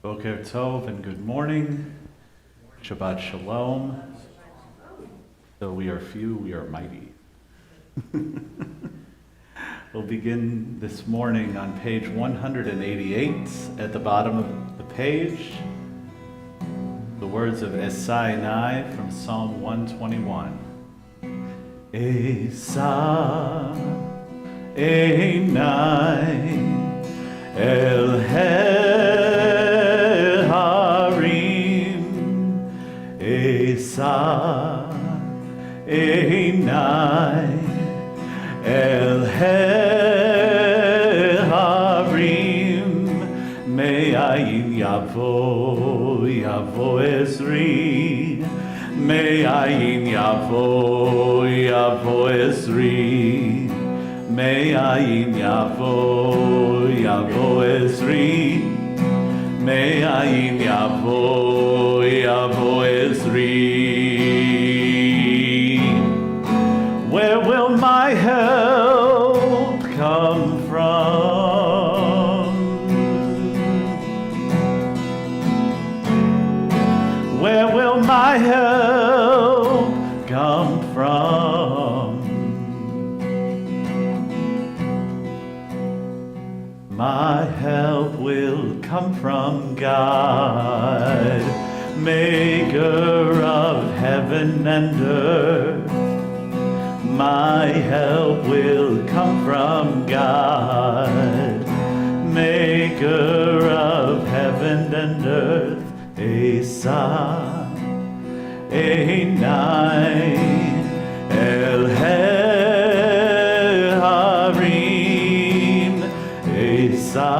Boker Tov and good morning. Shabbat Shalom. Though we are few, we are mighty. We'll begin this morning on page 188 at the bottom of the page. The words of Sinai from Psalm 121. Esa Einai El Harim Esa Einai El Harim Me'ayin Yavo Ezri Me'ayin Yavo Ezri Me'ayin Yavo Ezri Me'ayin Yavo Ezri. Where will my help come from? Where will my help come from? My help will come from God, maker of heaven and earth. My help will come from God, maker of heaven and earth. Esa Einai El Harim Esa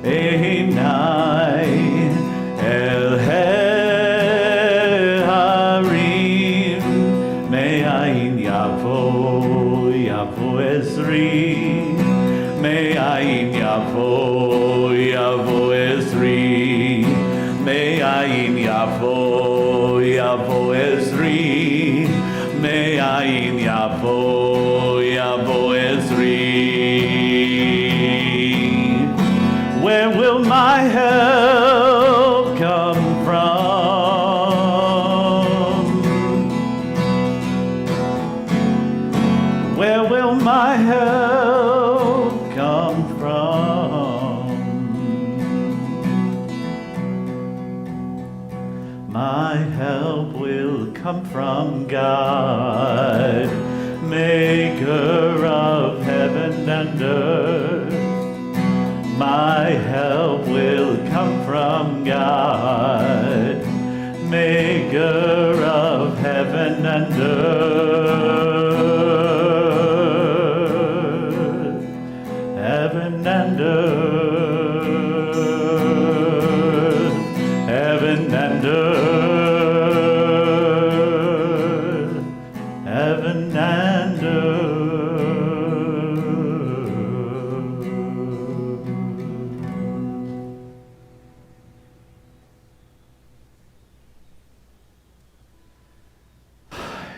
Einai El Harim Me'ayin Yavo Ezri Me'ayin Yavo Ezri Me'ayin Yavo Ezri Me'ayin Yavo Ezri. Where will my help come from? Where will my help come from? My help will come from God, maker of heaven and earth. My help will come from God, maker of heaven and earth. Heaven and earth. Heaven and earth. Heaven and earth.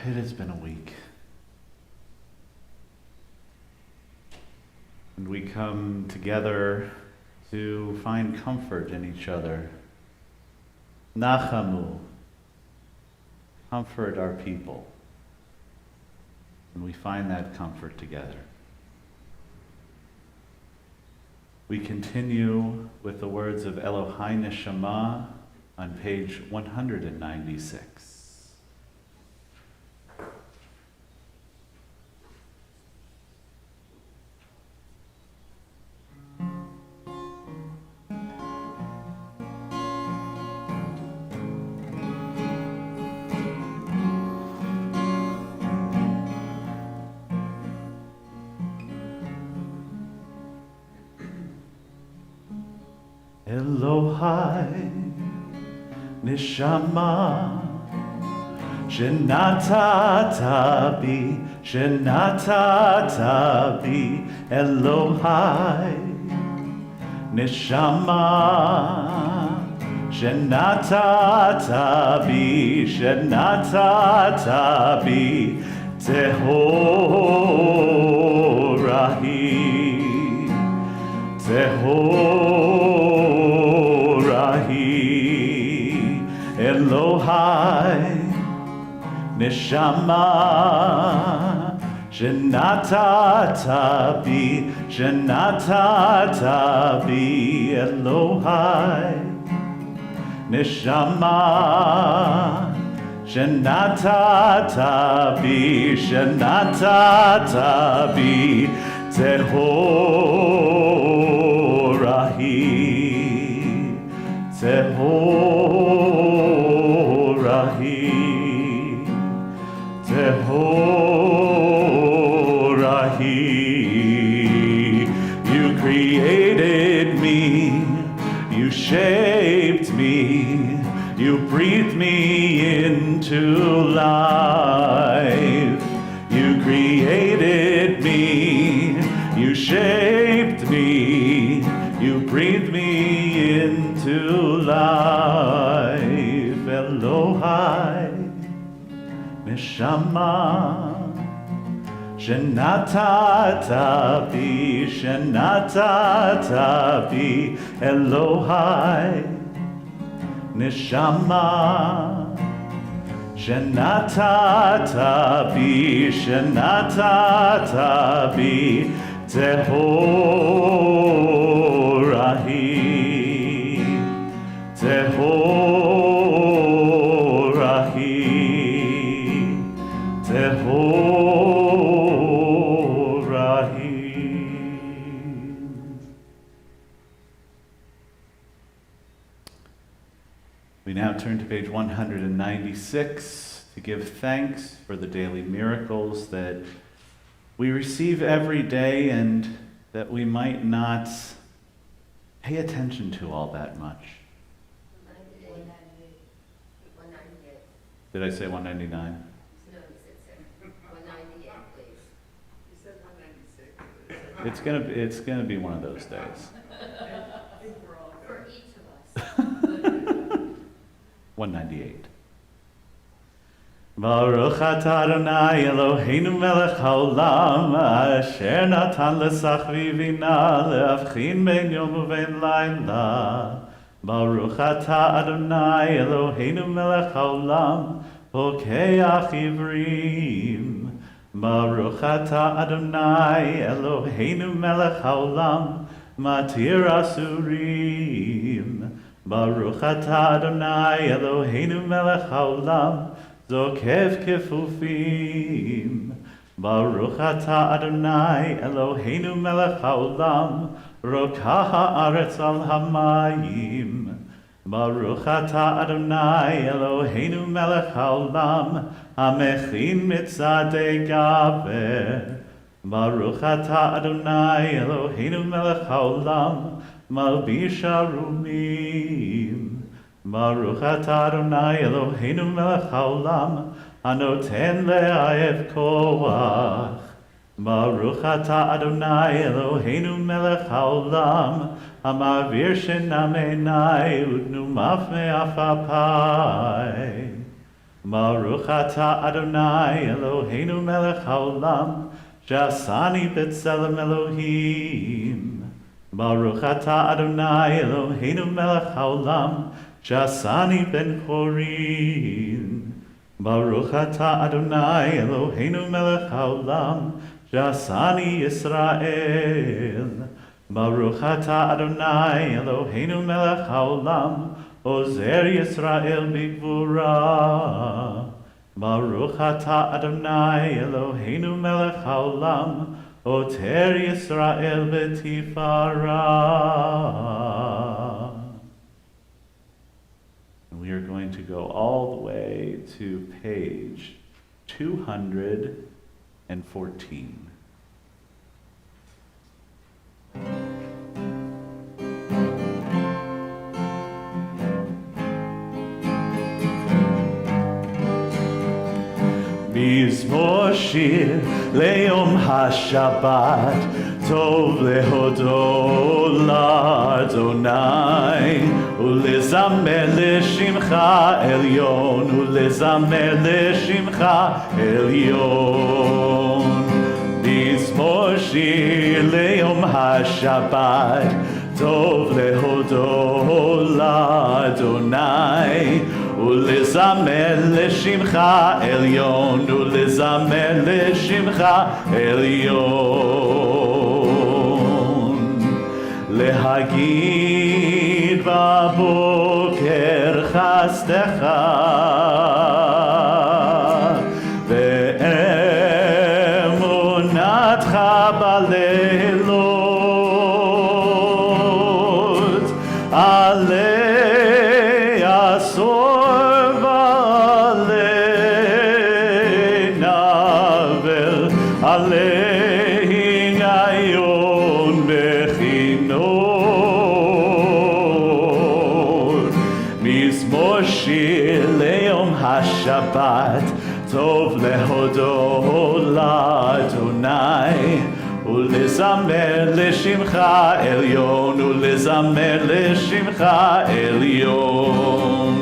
It has been a week. And we come together to find comfort in each other. Nachamu, comfort our people. And we find that comfort together. We continue with the words of Eloheinu Shema on page 196. Elohai Nishama Shenatata bi Elohai Nishama Shenatata bi Tehorahi Neshama Shenatata bi Elohai Neshama Shenatata bi Tehorahi You created me, you shaped me, you breathed me into life. You created me, you shaped me, you breathed me into life. Elohai Neshama Shenatata bi Elohai Neshama Shenatata bi Tehorahi We now turn to page 196 to give thanks for the daily miracles that we receive every day and that we might not pay attention to all that much. 198. Did I say 199? No, you said 198, please. You said 196. It's gonna be one of those days. For each of us. 198. Baruch atah Adonai Eloheinu melech haolam asher natan l'sachvi vina le'avchin ben yom u'ben layla. Baruch atah Adonai Eloheinu melech haolam pokeach ivrim. Baruch atah Adonai Eloheinu melech haolam matir asurim. Baruch atah Adonai Eloheinu melech haolam zokef kefufim. Baruch atah Adonai Eloheinu melech haolam rokah haaretz al hamayim. Baruch atah Adonai Eloheinu melech haolam hamechin mitzadei gaber. Baruch atah Adonai Eloheinu melech haolam malbish arumim. Baruch atah Adonai Eloheinu melech haolam hanoten le'ayev koach. Baruch atah Adonai Eloheinu melech haolam hamavir shenam einai udnumaf me'afapai. Baruch atah Adonai Eloheinu melech haolam jasani b'tzelem Elohim. Baruch atah Adonai Eloheinu melech haolam jasani ben chorin. Baruch atah Adonai Eloheinu melech haolam jasani Yisrael. Baruch atah Adonai Eloheinu melech haolam ozer Yisrael bigvura. Baruch atah Adonai Eloheinu melech haolam oter Yisrael betifara. We are going to go all the way to page 214. Mizmor shir le'yom haShabbat tov lehodot la'Adonai ulezamer le'shimcha elyon ulezamer le'shimcha elyon. Mizmor shir le'yom haShabbat tov lehodot la'Adonai ולזמר לשמך עליון, ולזמר לשמך עליון. להגיד בבוקר חסדך, ואמונתך בלילות, עלי עשור ועלי נבל, עלי היגיון בכינור. מזמור שיר ליום השבת, טוב להודות לאדוני, ולזמר לשמך עליון, ולזמר לשמך עליון.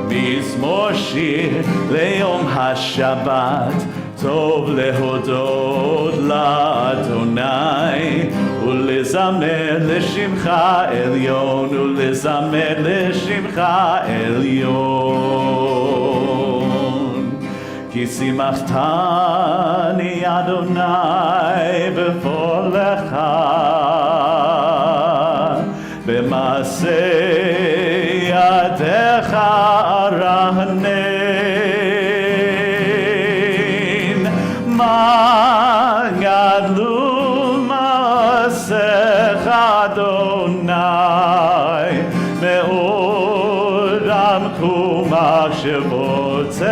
מזמור שיר ליום השבת, טוב להודות לאדוני, ולזמר לשמך עליון, ולזמר לשמך עליון. כי שימחתני אדוני בפועלך, במעשה ידיך ארנן. מה גדלו מעשיך אדוני, מאוד עמקו מחשבותיך.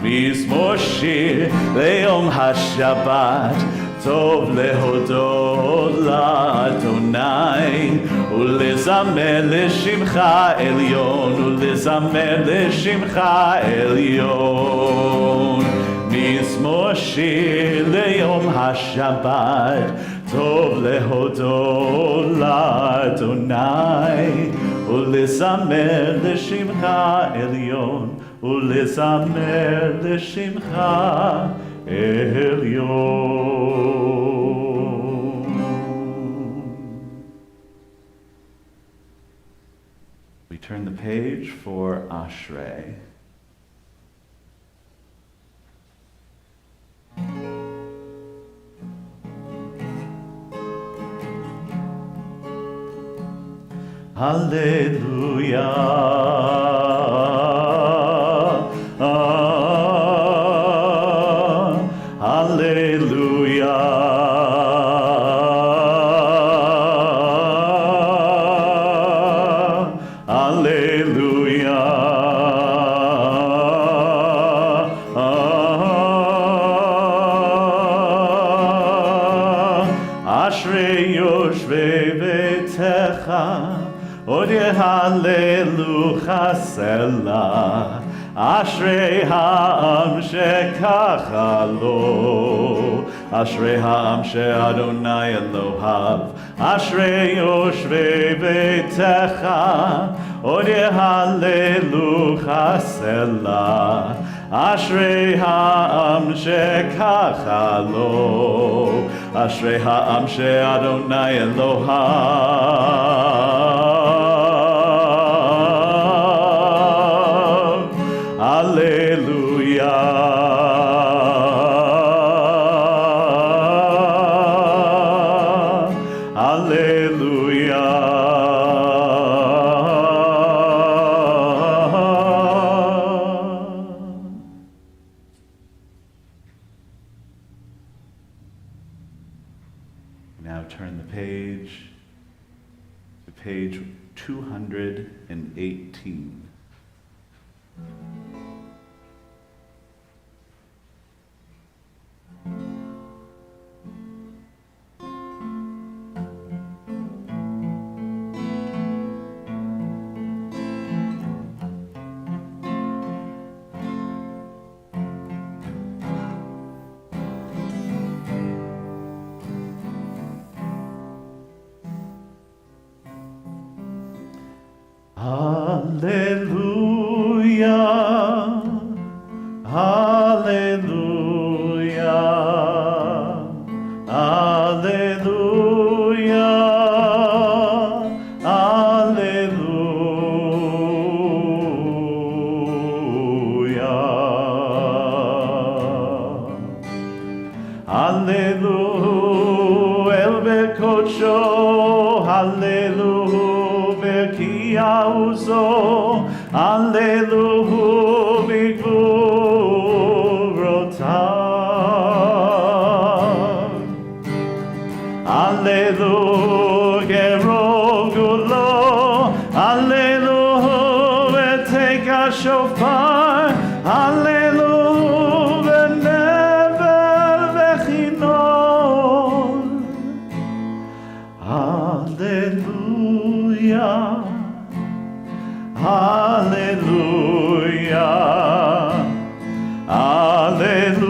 מזמור שיר ליום השבת, טוב להודות לאדוני, ולזמר לשמך עליון, ולזמר לשמך עליון. מזמור שיר ליום השבת, טוב להודות לאדוני, ולזמר לשמך עליון, ולזמר לשמך עליון. We turn the page for Ashrei. Hallelujah, hallelujah, hallelujah. Ashrei yoshvei beitecha, עוד יהללו חסלה. אשרי העם שככה לו, אשרי העם שאדוני אלוהיו. אשרי יושבי ביתך, עוד יהללו חסלה. אשרי העם שככה לו, אשרי העם שאדוני אלוהיו. Now turn the page to page 218. Hallelujah, hallelujah, hallelujah, hallelujah. Hallelu el bekocho, Hallelu bekiauzo, Hallelu bigvurotav. Hallelu gerogulo, Hallelu beteka shofar, Hallelu benevel vechinor. Hallelujah, Hallelujah, Hallelujah,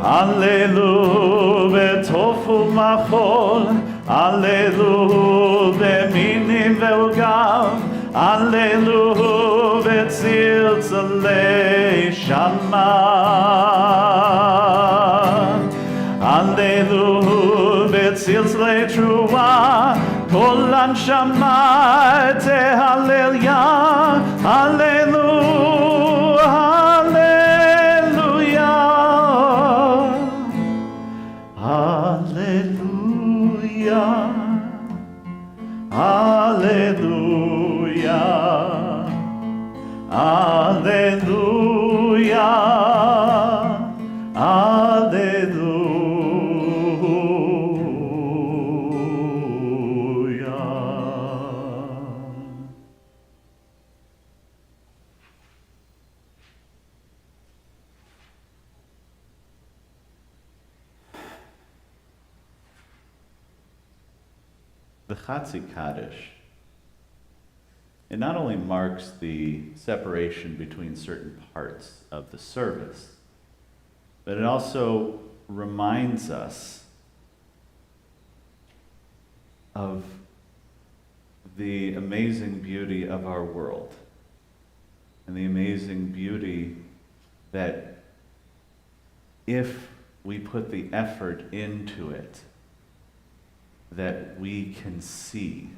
Hallelujah, betofu machol, Hallelujah, beminim ve'ugav, Hallelujah, betzilzalei shama, Hallelujah, betzilzalei trua, kol anshama tehallel Hallelujah, Hallelujah, Hallelujah, Hallelujah, Hallelujah. The Chatzi Kaddish, it not only marks the separation between certain parts of the service, but it also reminds us of the amazing beauty of our world and the amazing beauty that if we put the effort into it, that we can see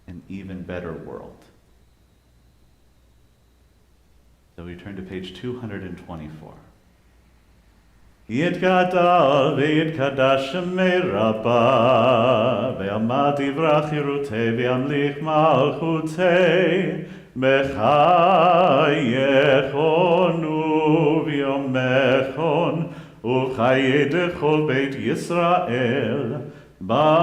an even better world. So we turn to page 224. Yitgadal v'yitkadash me'raba ve'amad yivrach yirutei ve'amlich malchutei b'chayechonu v'yomechon u'chayei dechol beit Yisrael Bagala,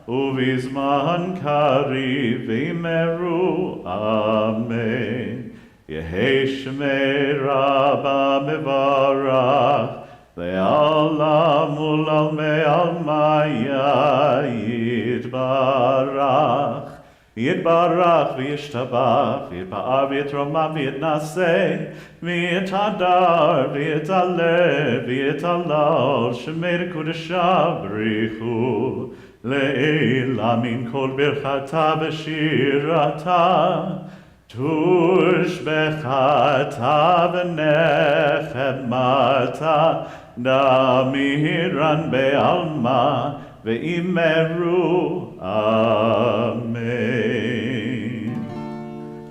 ubizman kari v'imeru, amen. Yehi shmei rabba mevarach, ve'alam ulal me'almaya yitbarach. Yitbarach v'yishtabach, v'yitba'ar v'yitromah v'yitnaseh, v'yitadar v'yitaleh v'yitalal, shemei kudesha b'richu, le'ila min kol birchata v'shirata, tush bechata v'nechemata, damiran be'alma, ve'imeru, amen.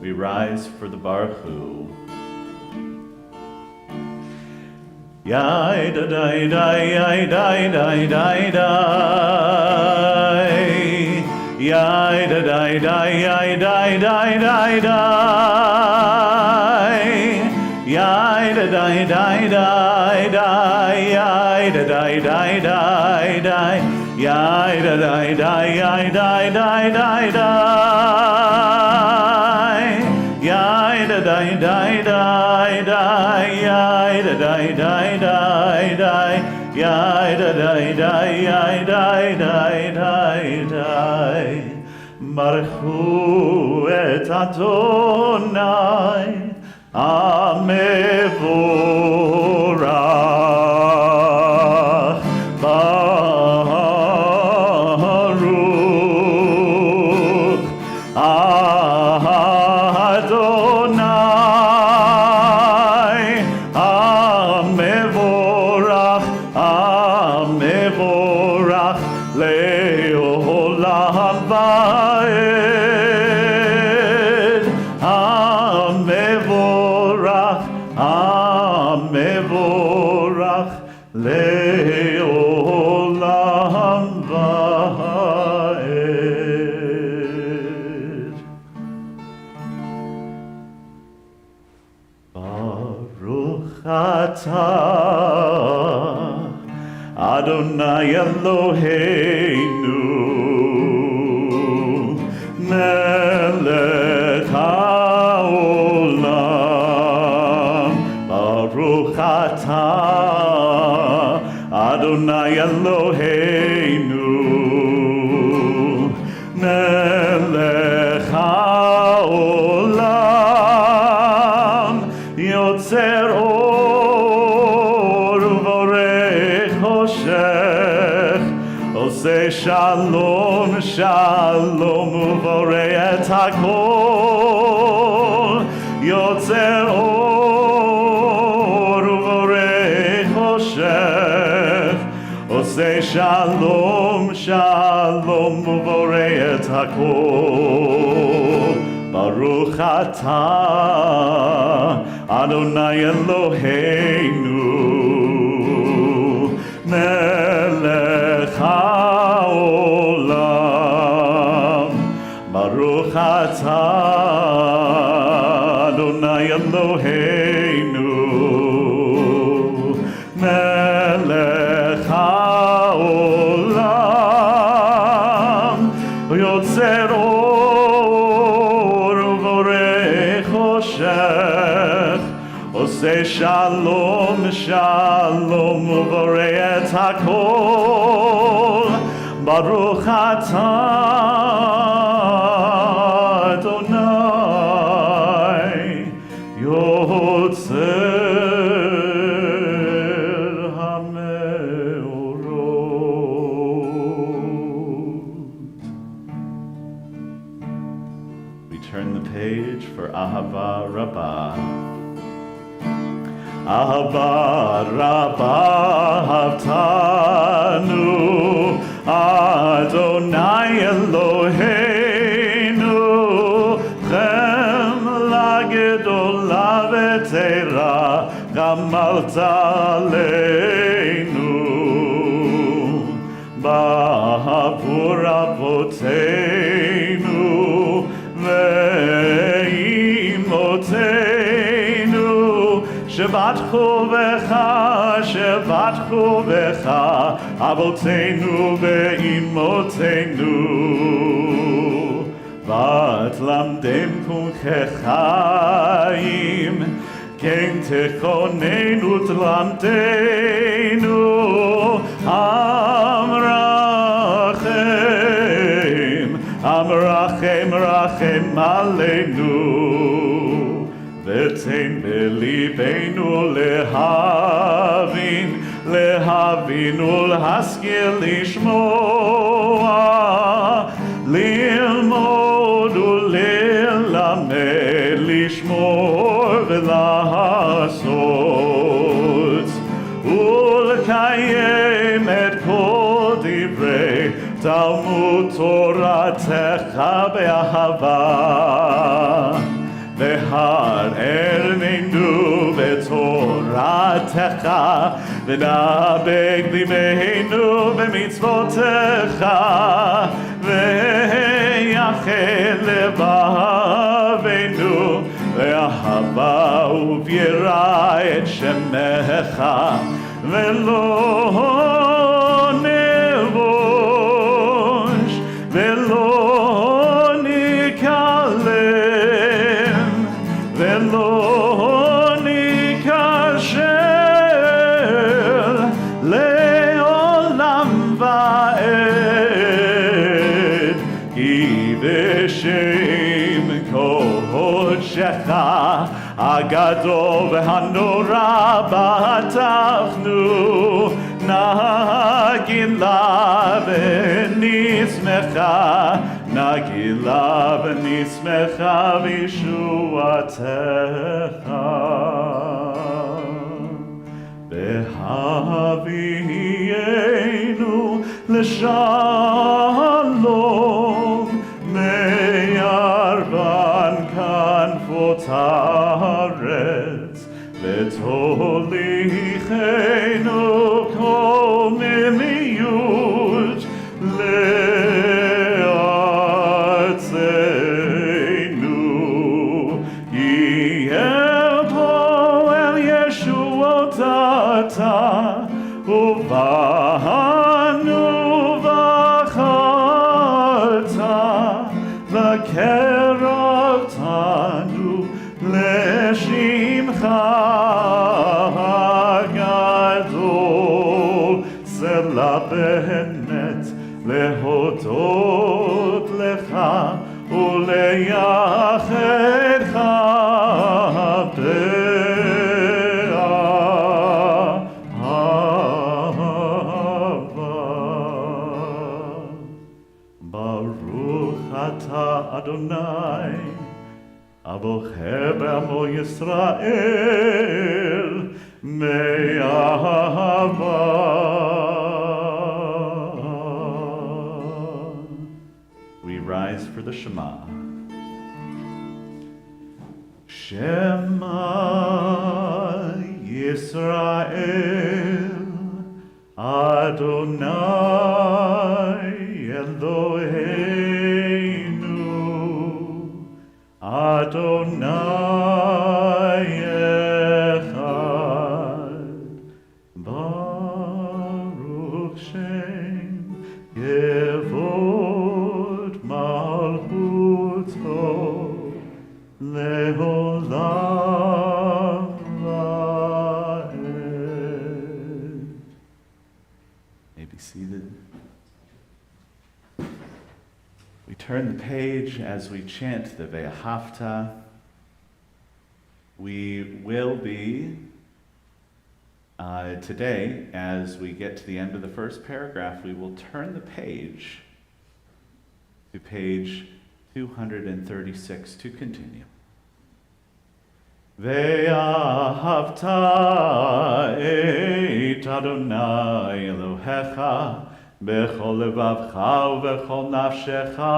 We rise for the Baruch Hu. Yai da dai dai yai dai dai dai dai. Yai da dai dai yai dai dai dai dai. Yai da dai dai dai dai. Yai da dai dai dai dai. Yai da dai dai yai dai dai dai dai. Yai da dai dai dai dai. Yai da dai dai dai dai. Yai da dai dai yai dai dai dai dai. Baruchu et Adonai Amevorach. Baruch Adonai Amevorach Adonai Eloheinu, Melech haolam, Baruch atah, Adonai Eloheinu, Melech haolam, Yotzer or uvorech hoshech, Oseh shalom shalom uvorech et hakol, Yotzer or uvorech hoshech, Oseh shalom shalom uvorech et hakol. Baruch atah Adonai Eloheinu, Melech haolam. Baruch atah Adonai Eloheinu, Melech haolam. Yotzer Oseh shalom shalom uvorech et hakol. Baruch atah Adonai Yotzer hameorot. We turn the page for Ahava Rabbah. Ahava Rabbah Havtanu, Adonai Eloheinu, Chem lagedola v'teira, Gamalta Aleinu, Ba'avur avoteinu, ve'imoteinu, Shabbat chuvecha, Avotenu ve'imotenu, Vatlamdem kunchechayim, Ken techonenu tlamdenu, Amrachem rachem aleinu, V'tein belibeinu lehavin ulhaskil lishmoa, lilmod ulilamed, lishmor v'lahasot, ulkayem et kol divrei Talmud Toratecha be'ahava. V'har erneinu v'toratecha, v'nabeg libeinu v'mitzvotecha, v'yachel levaveinu, v'ahava uv'yira et shemecha, v'lo nevosh, v'lo nikalem, v'lo nikashel le'olam va'ed, ki v'shem kodshecha agadol v'hanora b'atachnu, nagila v'nismecha, nagila v'nismecha v'yeshuatecha. V'havienu l'shalom, me'arvan kanfot haaretz, v'tolichenu kol mimiyut le'artzenu, Yelpo el Yeshuotata, uva וקרבתנו לשמך הגדול. זה באמת להודות לך ולייחדך באהבה. ברוך אתה אדוני הבוחר בעמו ישראל מאהבה. We rise for the Shema. Shema Yisrael Adonai Eloheinu Adonai Echad Baruch Shem Yevod Malchuto Leolam Vaed. May be seated. We turn the page as we chant the Ve'ahavta. We will be today, as we get to the end of the first paragraph, we will turn the page to page 236 to continue. Ve'ahavta et Adonai Elohecha bechol levavcha uvechol nafshecha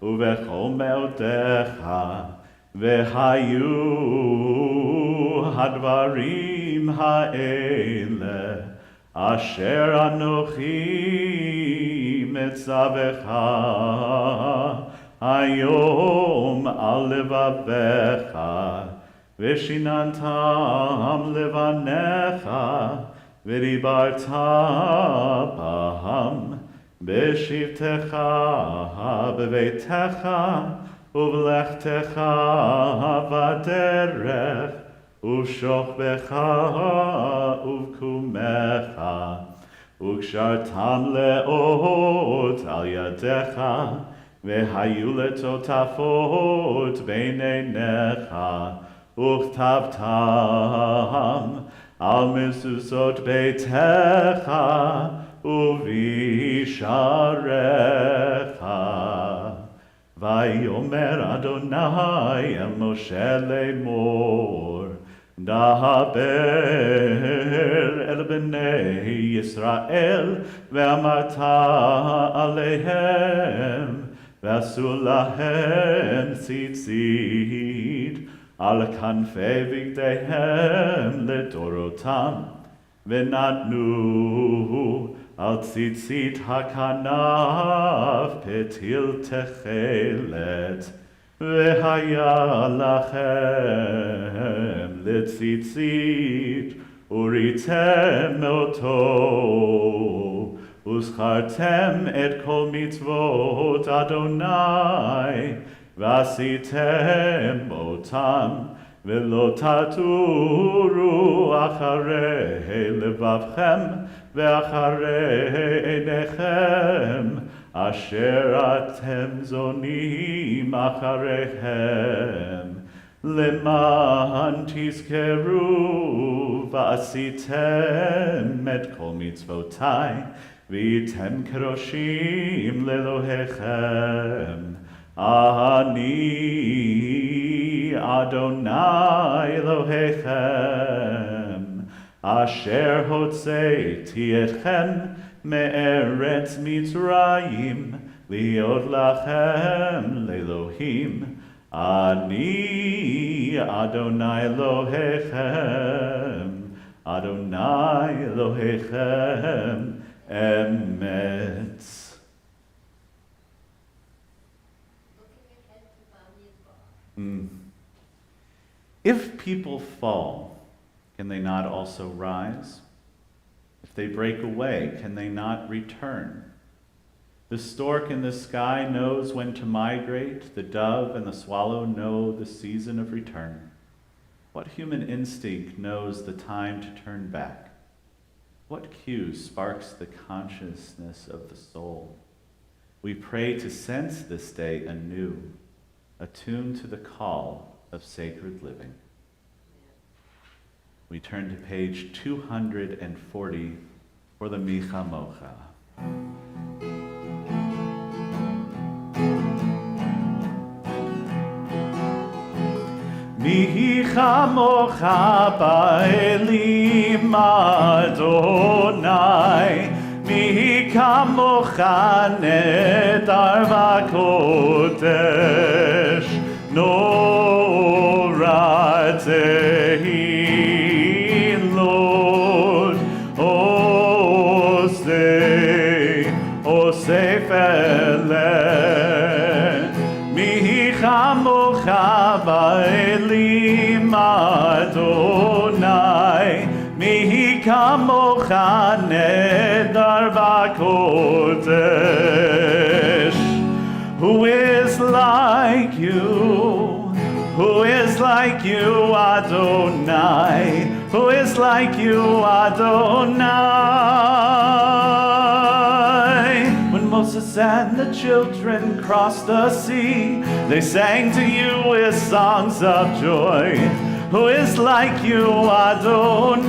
uvechol meotecha vehayu hadvarim ha'ele asher anochi metzavecha hayom al levavecha veshinantam levanecha v'dibarta baham b'shivtecha b'veitecha uv'lechtecha v'derech uv'shochbecha uv'kumecha ug'shartam le'ot al yadecha v'hayu letotafot b'neinecha uchtavtam al mezuzot beitecha uvisharecha. Vayomer Adonai el Moshe lemor daber el bnei Yisrael ve'amarta alehem ve'asu lahem tzitzit al kanfei bigdeihem ledorotam v'natnu al tzitzit hakanaf petil techelet v'haya lachem letzitzit uritem oto uschartem et kol mitzvot Adonai v'asitem otam v'lo taturu acharei levavchem ve'acharei einechem asher atem zonim achareichem leman tizkeru v'asitem et kol mitzvotai v'item keroshim leloheichem Ani Adonai Eloheichem Asher hotzeiti etchem me'eretz Mitzrayim liot lachem le'Elohim Ani Adonai Eloheichem Adonai Eloheichem Emet. If people fall, can they not also rise? If they break away, can they not return? The stork in the sky knows when to migrate. The dove and the swallow know the season of return. What human instinct knows the time to turn back? What cue sparks the consciousness of the soul? We pray to sense this day anew, attuned to the call of sacred living. We turn to page 240 for the Micha Mocha. Micha Mocha ba'elim Adonai, Micha Mocha nedar v'kodesh, Nora tehi Lord, Osei feleh, Micha Mocha ba'elim Adonai, Micha Mocha nedar v'kodesh. Who is like you? Who is like you, Adonai? Who is like you, Adonai? When Moses and the children crossed the sea, they sang to you with songs of joy. Who is like you, Adonai?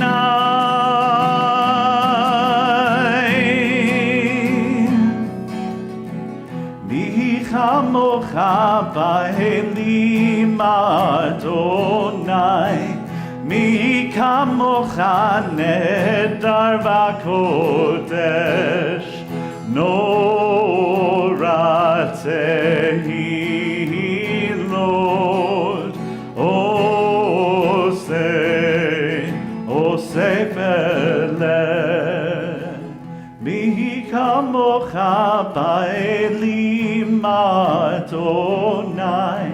Micha Mocha ba'elim Adonai, Micha Mocha nedar v'kodesh, Nora tehi Lord, Osei feleh, Micha Mocha ba'elim Adonai,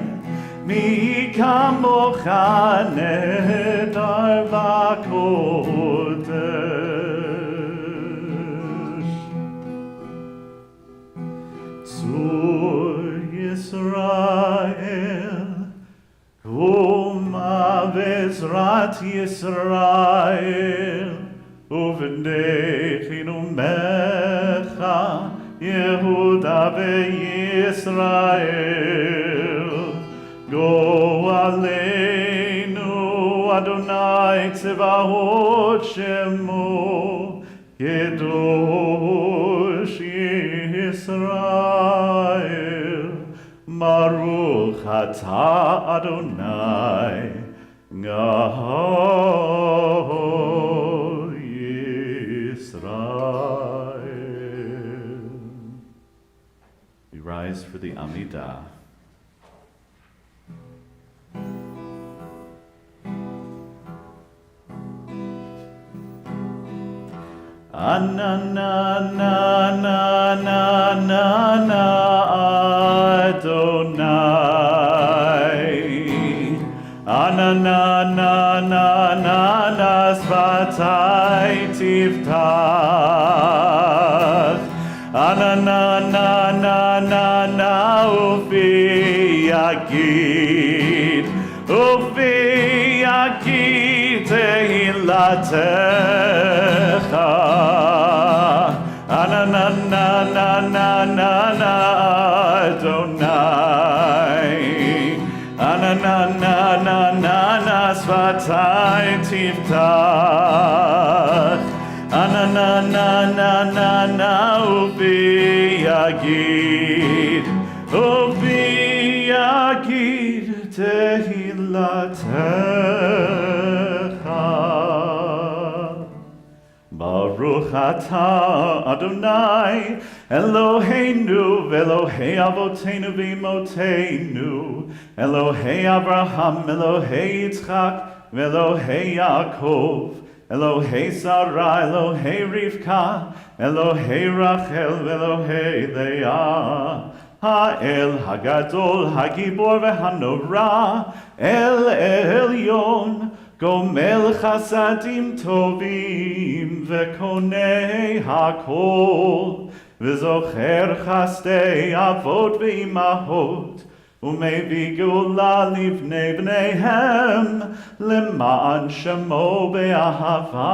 Micha Mocha nedar v'kodesh. Tzur Yisrael, Kuma v'ezrat Yisrael, Uvnei chinumecha, Yehuda ve'Yisrael. Go Alainu, Adonai Tzevaot Shemo, Kedosh Yisrael. Baruch atah Adonai, Gahor Yisrael. We rise for the Amidah. Anananananana Adonai, Anananananana Svatai Tiftach, Anananananana Ufi Yagid, Ufi Yagid Tehilatecha. Anananananana Adonai, Anananananana Svatai Tiftach, Anananananana Ubi Yagid, Ubi Yagid Tehilatecha. Baruch atah Adonai, Eloheinu v'Elohei Avotenu v'Imotenu, Elohei Abraham, Elohei Yitzchak, v'Elohei Yaakov, Elohei Sarah, Elohei Rivka, Elohei Rachel, v'Elohei Leah. Ha'el Hagadol, Hagibor v'Hanora, El Elyon, גומל חסדים טובים וקונה הכל, וזוכר חסדי אבות ואימהות, ומביא גאולה לבני בניהם, למען שמו באהבה.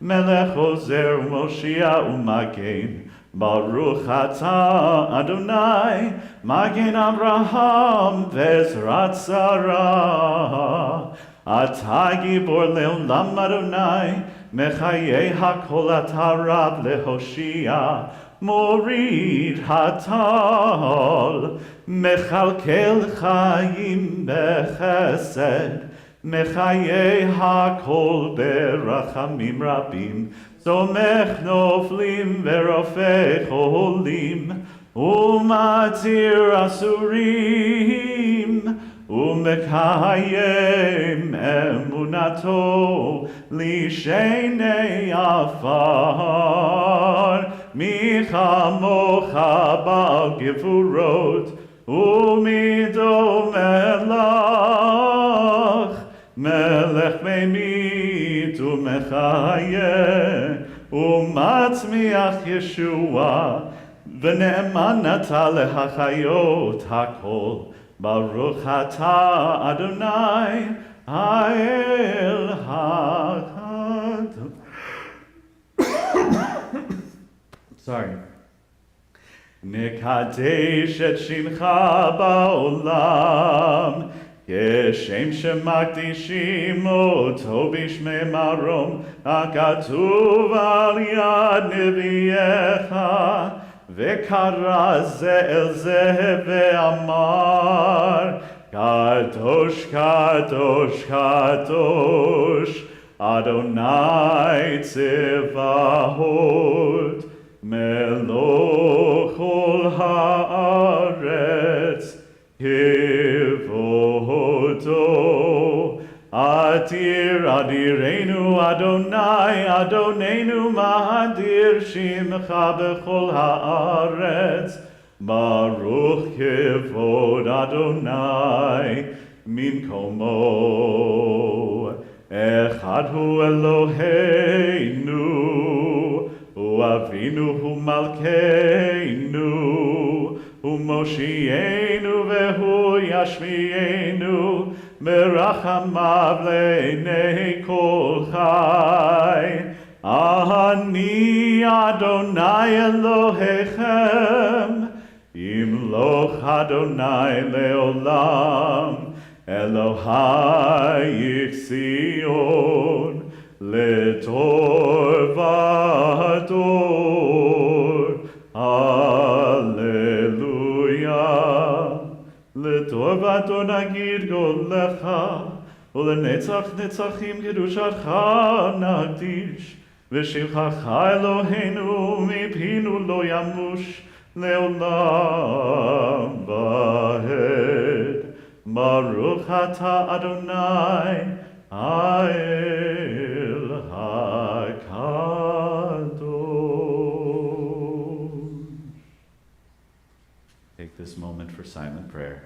מלך עוזר ומושיע ומגן, ברוך אתה אדוני, מגן אברהם ועזרת שרה. אתה גיבור לעולם אדוני, מחיי הכל אתה רב להושיע, מוריד הטל, מכלכל חיים בחסד, מחיי הכל ברחמים רבים, סומך נופלים ורופא חולים, ומתיר אסורים, ומקיים אמונתו לשני עפר. מי כמוך בעל גבורות ומי דומה לך, מלך ממית ומחיה ומצמיח ישועה, ונאמן אתה להחיות הכל. ברוך אתה אדוני האל הקדוש. Sorry. נקדש את שמך בעולם, כשם שמקדישים אותו בשמי מרום, הכתוב על יד נביאך, וקרא זה אל זה ואמר, קדוש קדוש קדוש אדוני צבאות, מלוך כל הארץ כבודו. אדיר אדירנו אדוני אדוננו, מאדיר שמך בכל הארץ, ברוך כבוד אדוני ממקומו. אחד הוא אלוהינו, הוא אבינו הוא מלכנו, הוא מושיענו והוא ישמיענו, ברחמיו לעיני כל חי. אני אדוני אלוהיכם, ימלוך אדוני לעולם, אלוהי ציון לדור ודור. הללויה. לדור ודור נגיד גודלך, ולנצח נצחים קדושתך נקדיש, ושבחך אלוהינו מפינו לא ימוש לעולם ועד. ברוך אתה אדוני האל הקדוש. Take this moment for silent prayer.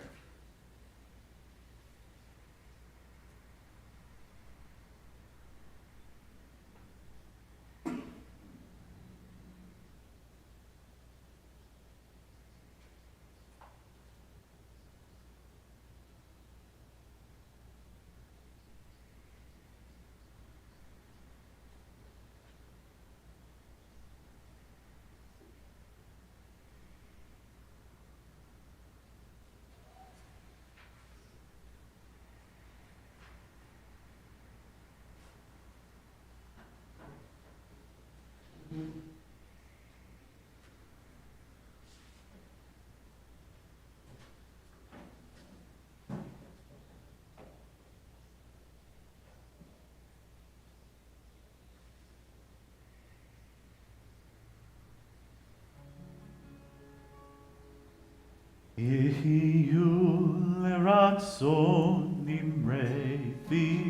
יהיו לרצון נמרי פי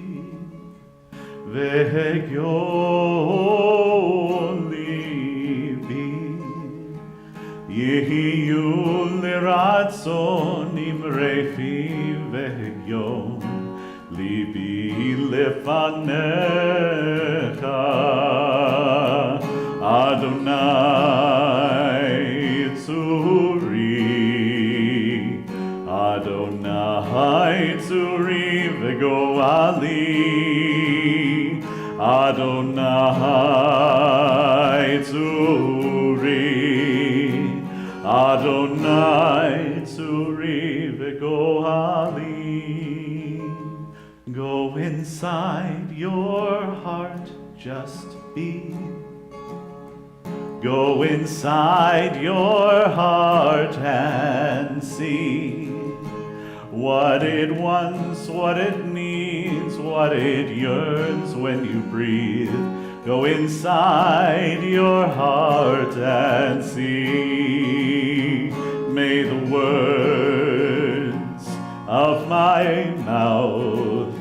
והגיון ליבי. יהיו לרצון נמרי פי והגיון libi lefanecha, Adonai tzuri, Adonai tzuri v'goali, Adonai tzuri, Adonai tzuri v'goali. Go inside your heart, just be. Go inside your heart and see what it wants, what it needs, what it yearns when you breathe. Go inside your heart and see. May the words of my mouth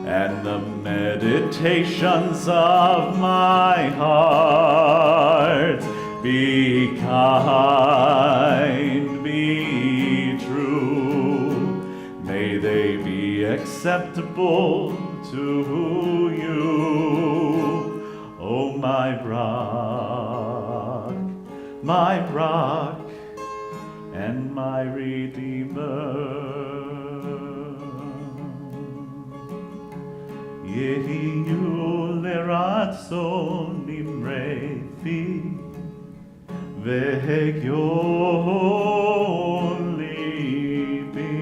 and the meditations of my heart be kind, be true. May they be acceptable to you, oh my rock and my redeemer. Yehiyu leratzon imrefi vehegyon libi.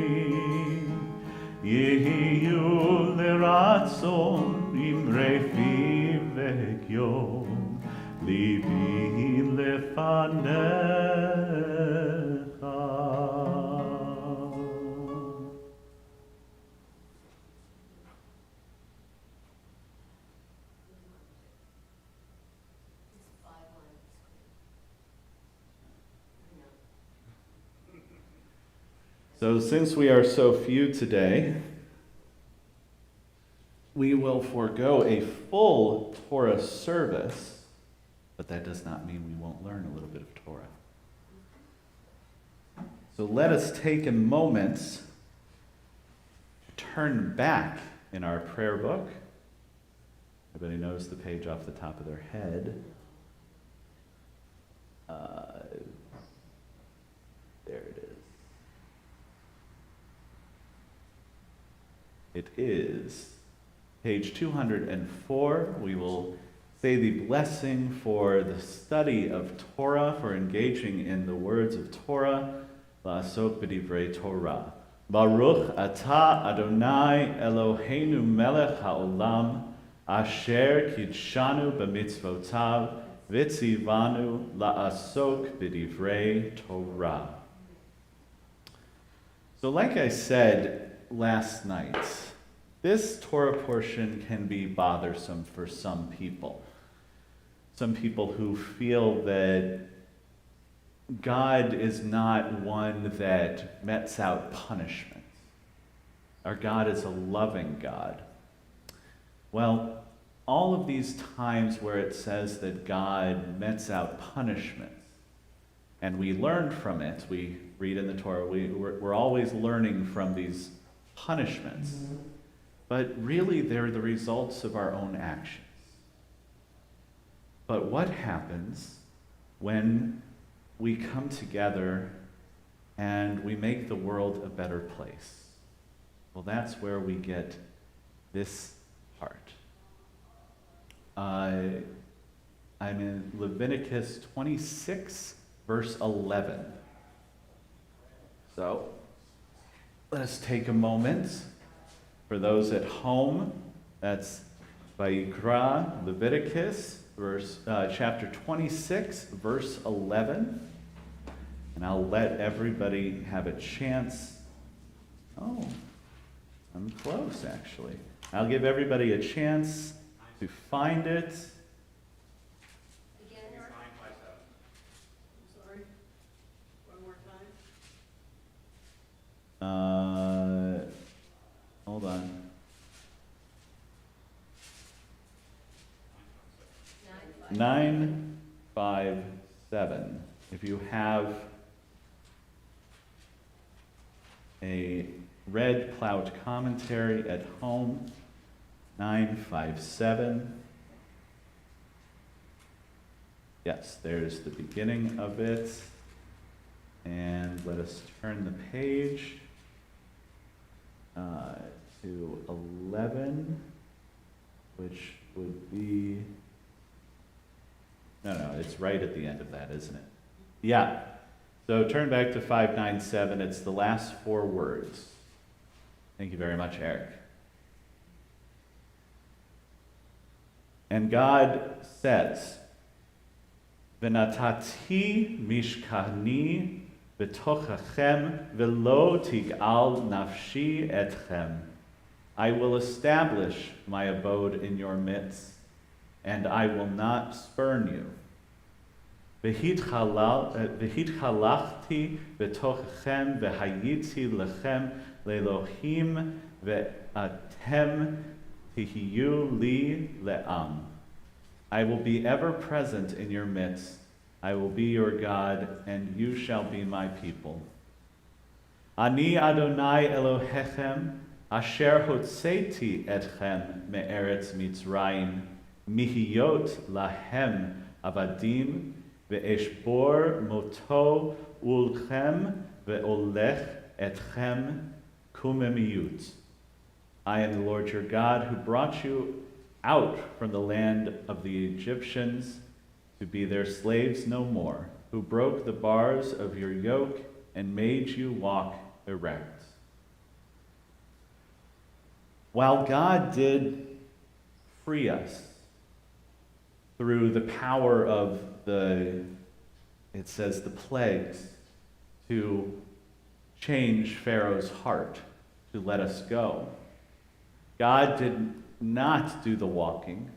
Yehiyu leratzon imrefi vehegyon libi lefanecha. So since we are so few today, we will forego a full Torah service, but that does not mean we won't learn a little bit of Torah. So let us take a moment to turn back in our prayer book. Everybody knows the page off the top of their head. There it is. It is page 204. We will say the blessing for the study of Torah, for engaging in the words of Torah, La'asok b'divrei Torah. Baruch atah Adonai Eloheinu melech ha'olam, asher kidshanu b'mitzvotav, v'tzivanu la'asok b'divrei Torah. So like I said last night, this Torah portion can be bothersome for some people. Some people who feel that God is not one that metes out punishment. Our God is a loving God. Well, all of these times where it says that God metes out punishment, and we learn from it, we read in the Torah, we're always learning from these punishments. But really, they're the results of our own actions. But what happens when we come together and we make the world a better place? Well, that's where we get this part. I'm in Leviticus 26, verse 11. So, let us take a moment. For those at home, that's Vayikra, Leviticus, chapter 26, verse 11. And I'll let everybody have a chance. Oh, I'm close, actually. I'll give everybody a chance to find it. Again, Sorry, one more time. Hold on. 957. If you have a Red Cloud Commentary at home, 957. Yes, there's the beginning of it. And let us turn the page to 11, which would be, no, it's right at the end of that, isn't it? Yeah. So turn back to 597. It's the last four words. Thank you very much, Eric. And God says, V'natati mishkani b'tochachem v'lo tig'al nafshi etchem. I will establish my abode in your midst, and I will not spurn you. V'hitchalachti b'tochachem v'hayitzi lechem le'elohim ve'atem tihiyu li le'am. I will be ever present in your midst. I will be your God, and you shall be my people. Ani Adonai Elohechem, asher hotzeti etchem me'eretz Mitzrayim, mihiyot lahem avadim, ve'eshbor moto ulchem ve'olech etchem kumemiyut. I am the Lord your God, who brought you out from the land of the Egyptians to be their slaves no more, who broke the bars of your yoke and made you walk erect. While God did free us through the power of the plagues, to change Pharaoh's heart, to let us go, God did not do the walking.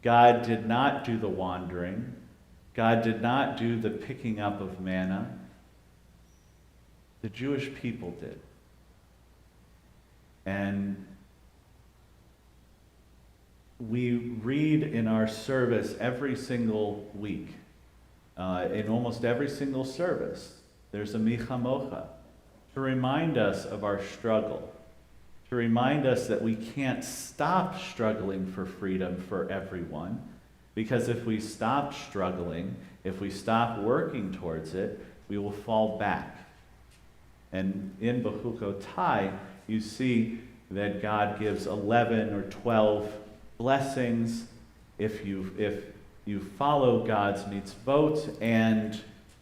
God did not do the wandering. God did not do the picking up of manna. The Jewish people did. And we read in our service every single week, in almost every single service, there's a michamocha to remind us of our struggle, to remind us that we can't stop struggling for freedom for everyone, because if we stop struggling, if we stop working towards it, we will fall back. And in Bechukotai, you see that God gives 11 or 12 blessings if you follow God's mitzvot and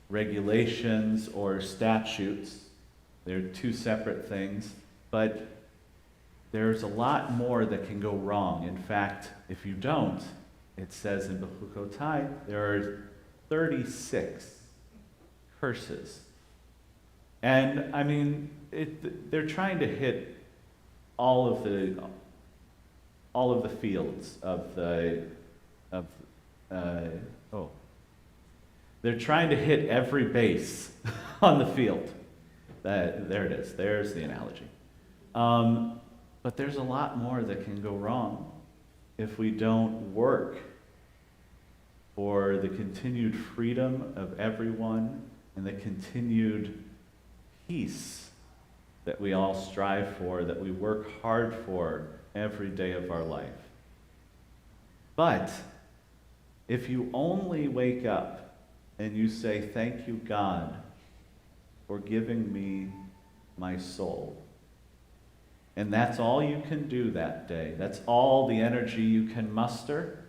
regulations or statutes. They're two separate things, but there's a lot more that can go wrong. In fact, if you don't, it says in Bechukotai, there are 36 curses. And I mean, they're trying to hit all of the fields they're trying to hit every base on the field. There it is. There's the analogy. But there's a lot more that can go wrong if we don't work for the continued freedom of everyone and the continued peace that we all strive for, that we work hard for every day of our life. But if you only wake up and you say, "Thank you, God, for giving me my soul," and that's all you can do that day, that's all the energy you can muster,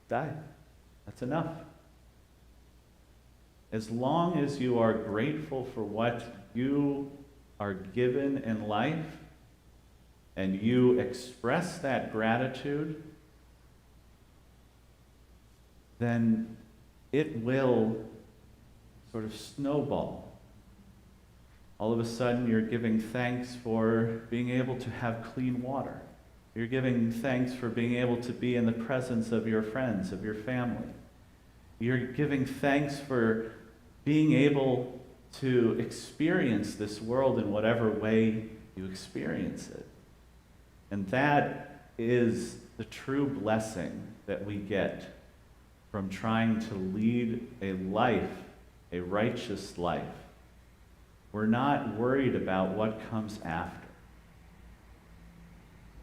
die. That's enough. As long as you are grateful for what you are given in life, and you express that gratitude, then it will sort of snowball. All of a sudden, you're giving thanks for being able to have clean water. You're giving thanks for being able to be in the presence of your friends, of your family. You're giving thanks for being able to experience this world in whatever way you experience it. And that is the true blessing that we get from trying to lead a life, a righteous life, We're not worried about what comes after.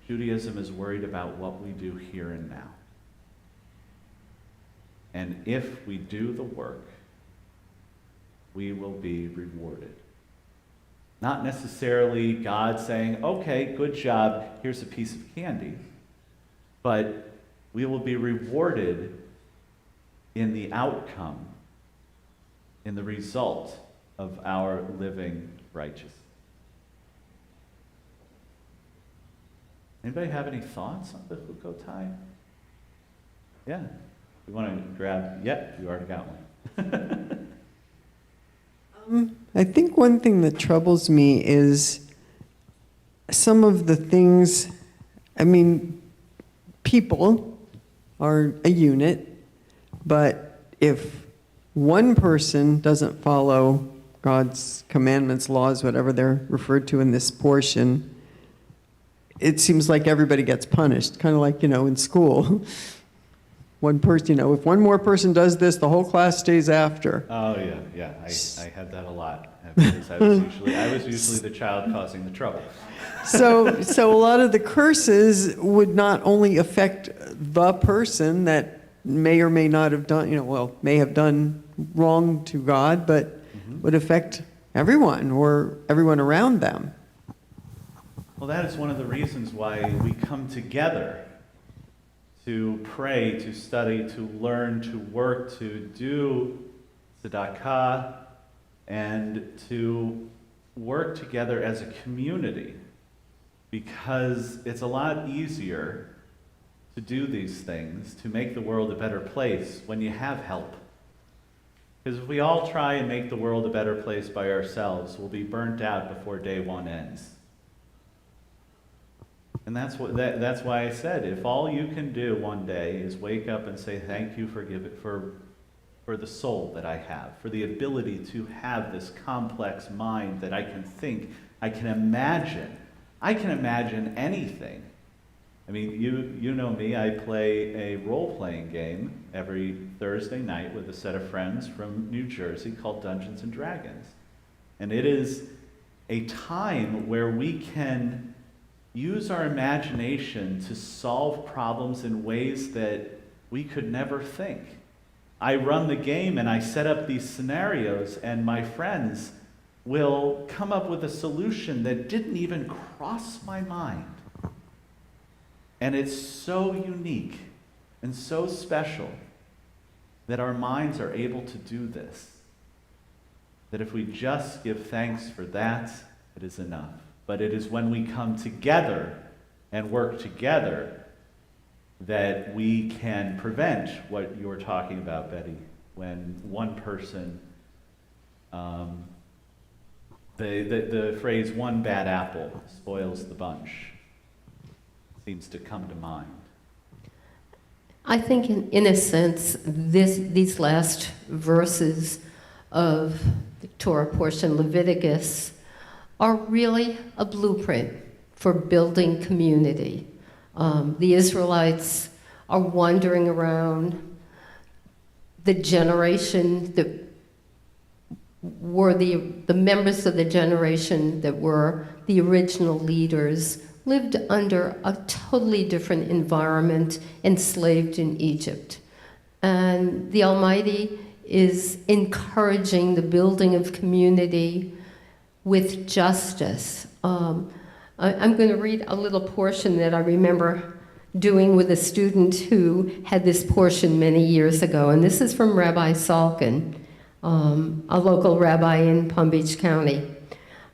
Judaism is worried about what we do here and now. And if we do the work, we will be rewarded. Not necessarily God saying, okay, good job, here's a piece of candy, but we will be rewarded in the outcome, in the result of our living righteous. Anybody have any thoughts on the Hukotai? Yeah. You want to grab? Yep, you already got one. I think one thing that troubles me is some of the things, I mean, people are a unit, but if one person doesn't follow God's commandments, laws, whatever they're referred to in this portion, it seems like everybody gets punished, kind of like, in school. One person, if one more person does this, the whole class stays after. Oh, yeah. I had that a lot. Because I was usually the child causing the trouble. So a lot of the curses would not only affect the person that may or may not have done, may have done wrong to God, but would affect everyone or everyone around them. Well, that is one of the reasons why we come together to pray, to study, to learn, to work, to do tzedakah, and to work together as a community, because it's a lot easier to do these things, to make the world a better place when you have help. Because if we all try and make the world a better place by ourselves, we'll be burnt out before day one ends. And that's why I said, if all you can do one day is wake up and say, thank you for the soul that I have, for the ability to have this complex mind that I can think, I can imagine anything. I mean, you know me, I play a role-playing game every Thursday night with a set of friends from New Jersey called Dungeons and Dragons. And it is a time where we can use our imagination to solve problems in ways that we could never think. I run the game and I set up these scenarios, and my friends will come up with a solution that didn't even cross my mind. And it's so unique and so special that our minds are able to do this. That if we just give thanks for that, it is enough. But it is when we come together and work together that we can prevent what you were talking about, Betty, when one person, the phrase one bad apple spoils the bunch seems to come to mind. I think in a sense, these last verses of the Torah portion, Leviticus, are really a blueprint for building community. The Israelites are wandering around. The generation that were the members of the generation that were the original leaders lived under a totally different environment, enslaved in Egypt. And the Almighty is encouraging the building of community with justice. I'm going to read a little portion that I remember doing with a student who had this portion many years ago. And this is from Rabbi Salkin, a local rabbi in Palm Beach County.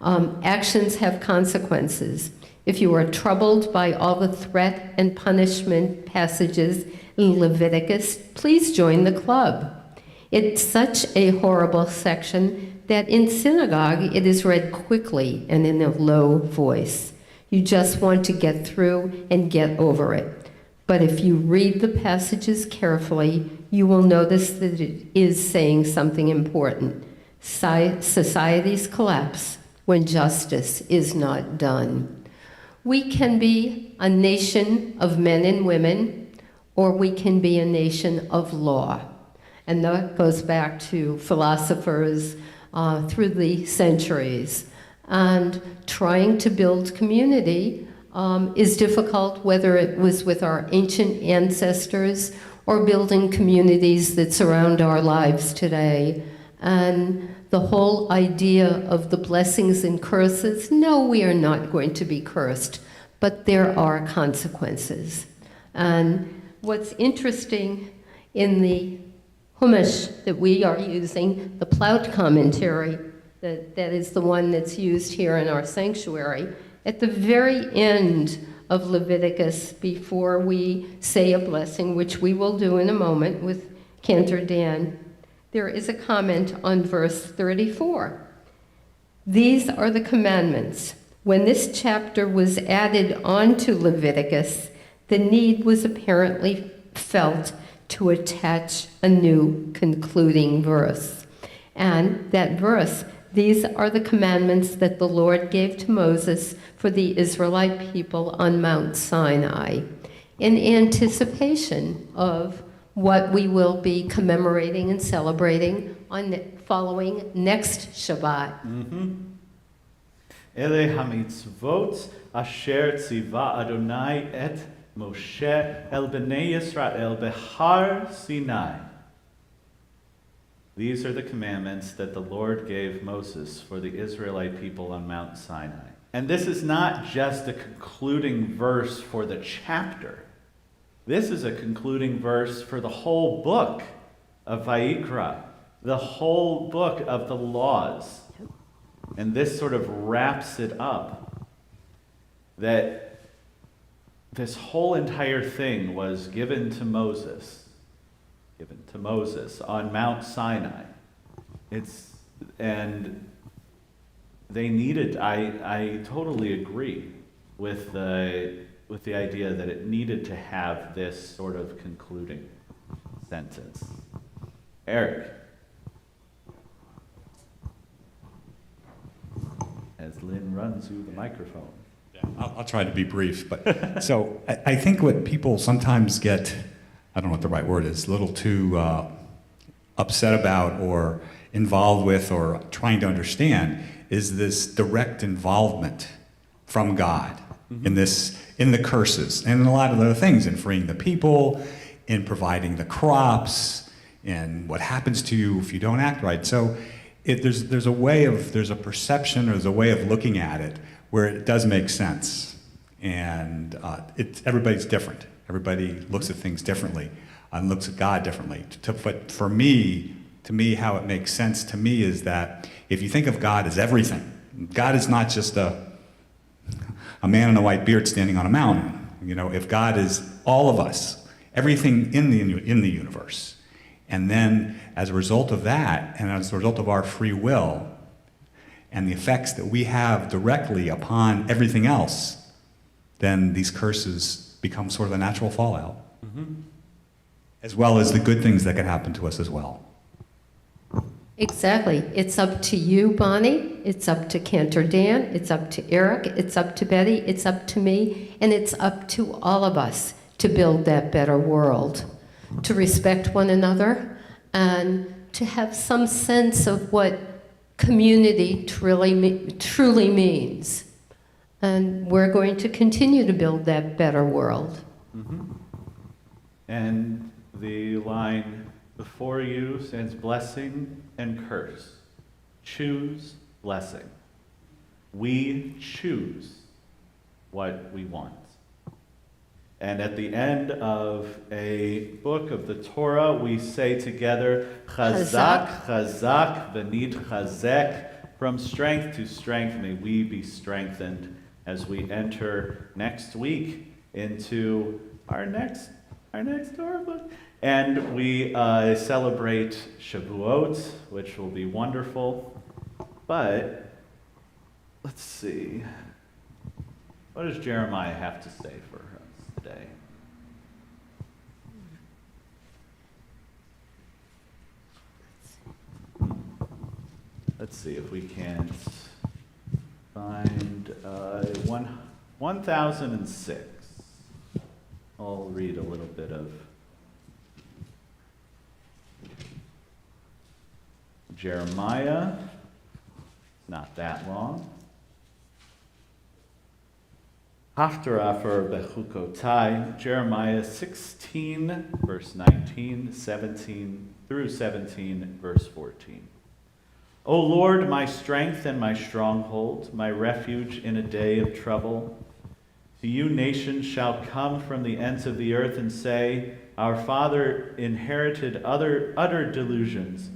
Actions have consequences. If you are troubled by all the threat and punishment passages in Leviticus, please join the club. It's such a horrible section that in synagogue it is read quickly and in a low voice. You just want to get through and get over it. But if you read the passages carefully, you will notice that it is saying something important. Societies collapse when justice is not done. We can be a nation of men and women, or we can be a nation of law. And that goes back to philosophers through the centuries. And trying to build community is difficult, whether it was with our ancient ancestors or building communities that surround our lives today. And the whole idea of the blessings and curses, no, we are not going to be cursed, but there are consequences. And what's interesting in the Chumash that we are using, the Plaut commentary, that is the one that's used here in our sanctuary, at the very end of Leviticus, before we say a blessing, which we will do in a moment with Cantor Dan, there is a comment on verse 34. These are the commandments. When this chapter was added onto Leviticus, the need was apparently felt to attach a new concluding verse. And that verse, these are the commandments that the Lord gave to Moses for the Israelite people on Mount Sinai, in anticipation of what we will be commemorating and celebrating on following next Shabbat. Ele hamitzvot asher tziva Adonai et Moshe el bnei Yisrael behar Sinai. These are the commandments that the Lord gave Moses for the Israelite people on Mount Sinai. And this is not just a concluding verse for the chapter. This is a concluding verse for the whole book of Vayikra, the whole book of the laws. And this sort of wraps it up, that this whole entire thing was given to Moses on Mount Sinai. And they needed, I totally agree with the idea that it needed to have this sort of concluding sentence. Eric. As Lynn runs through the microphone. Yeah, I'll try to be brief. But so I think what people sometimes get, I don't know what the right word is, a little too upset about or involved with or trying to understand is this direct involvement from God in the curses and in a lot of other things, in freeing the people, in providing the crops, in what happens to you if you don't act right. So there's a perception or there's a way of looking at it where it does make sense. And everybody's different. Everybody looks at things differently and looks at God differently. But for me, to me, how it makes sense to me is that if you think of God as everything, God is not just a man in a white beard standing on a mountain. You know, if God is all of us, everything in the universe, and then as a result of that, and as a result of our free will, and the effects that we have directly upon everything else, then these curses become sort of a natural fallout, as well as the good things that can happen to us as well. Exactly. It's up to you, Bonnie. It's up to Cantor Dan. It's up to Eric. It's up to Betty. It's up to me. And it's up to all of us to build that better world, to respect one another, and to have some sense of what community truly means. And we're going to continue to build that better world. And the line before you stands blessing and curse. Choose blessing. We choose what we want. And at the end of a book of the Torah, we say together, Chazak, Chazak, V'nit Chazek. From strength to strength may we be strengthened as we enter next week into our next Torah book. And we celebrate Shavuot, which will be wonderful. But let's see. What does Jeremiah have to say for us today? Let's see if we can't find 1006. I'll read a little bit of Jeremiah Not that long. Haftarah for Bechukotai, Jeremiah 16, verse 19, 17 through 17, verse 14. O Lord, my strength and my stronghold, my refuge in a day of trouble. To you nations shall come from the ends of the earth and say, our father inherited utter delusions,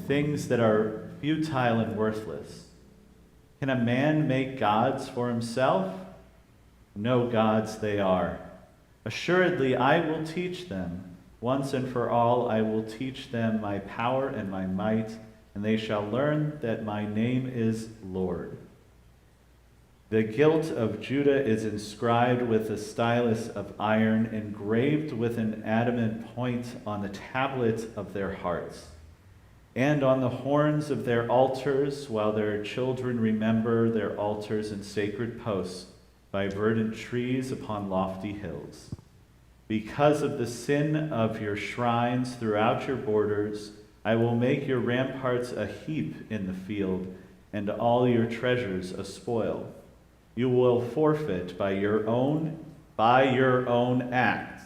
things that are futile and worthless. Can a man make gods for himself? No gods they are. Assuredly, I will teach them. Once and for all, I will teach them my power and my might, and they shall learn that my name is Lord. The guilt of Judah is inscribed with a stylus of iron, engraved with an adamant point on the tablet of their hearts, and on the horns of their altars, while their children remember their altars and sacred posts by verdant trees upon lofty hills. Because of the sin of your shrines throughout your borders, I will make your ramparts a heap in the field, and all your treasures a spoil. You will forfeit by your own acts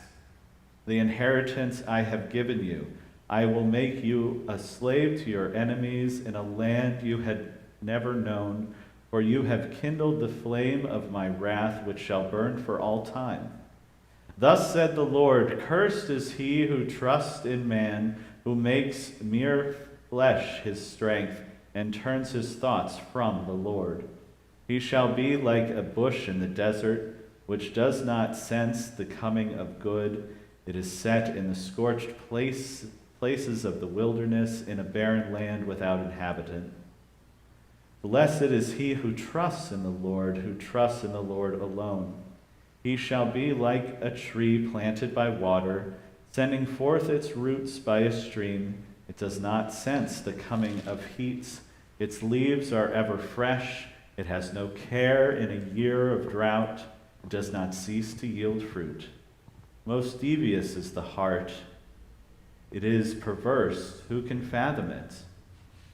the inheritance I have given you. I will make you a slave to your enemies in a land you had never known, for you have kindled the flame of my wrath, which shall burn for all time. Thus said the Lord, cursed is he who trusts in man, who makes mere flesh his strength, and turns his thoughts from the Lord. He shall be like a bush in the desert, which does not sense the coming of good. It is set in the scorched places of the wilderness, in a barren land without inhabitant. Blessed is he who trusts in the Lord, who trusts in the Lord alone. He shall be like a tree planted by water, sending forth its roots by a stream. It does not sense the coming of heats. Its leaves are ever fresh. It has no care in a year of drought. It does not cease to yield fruit. Most devious is the heart. It is perverse. Who can fathom it?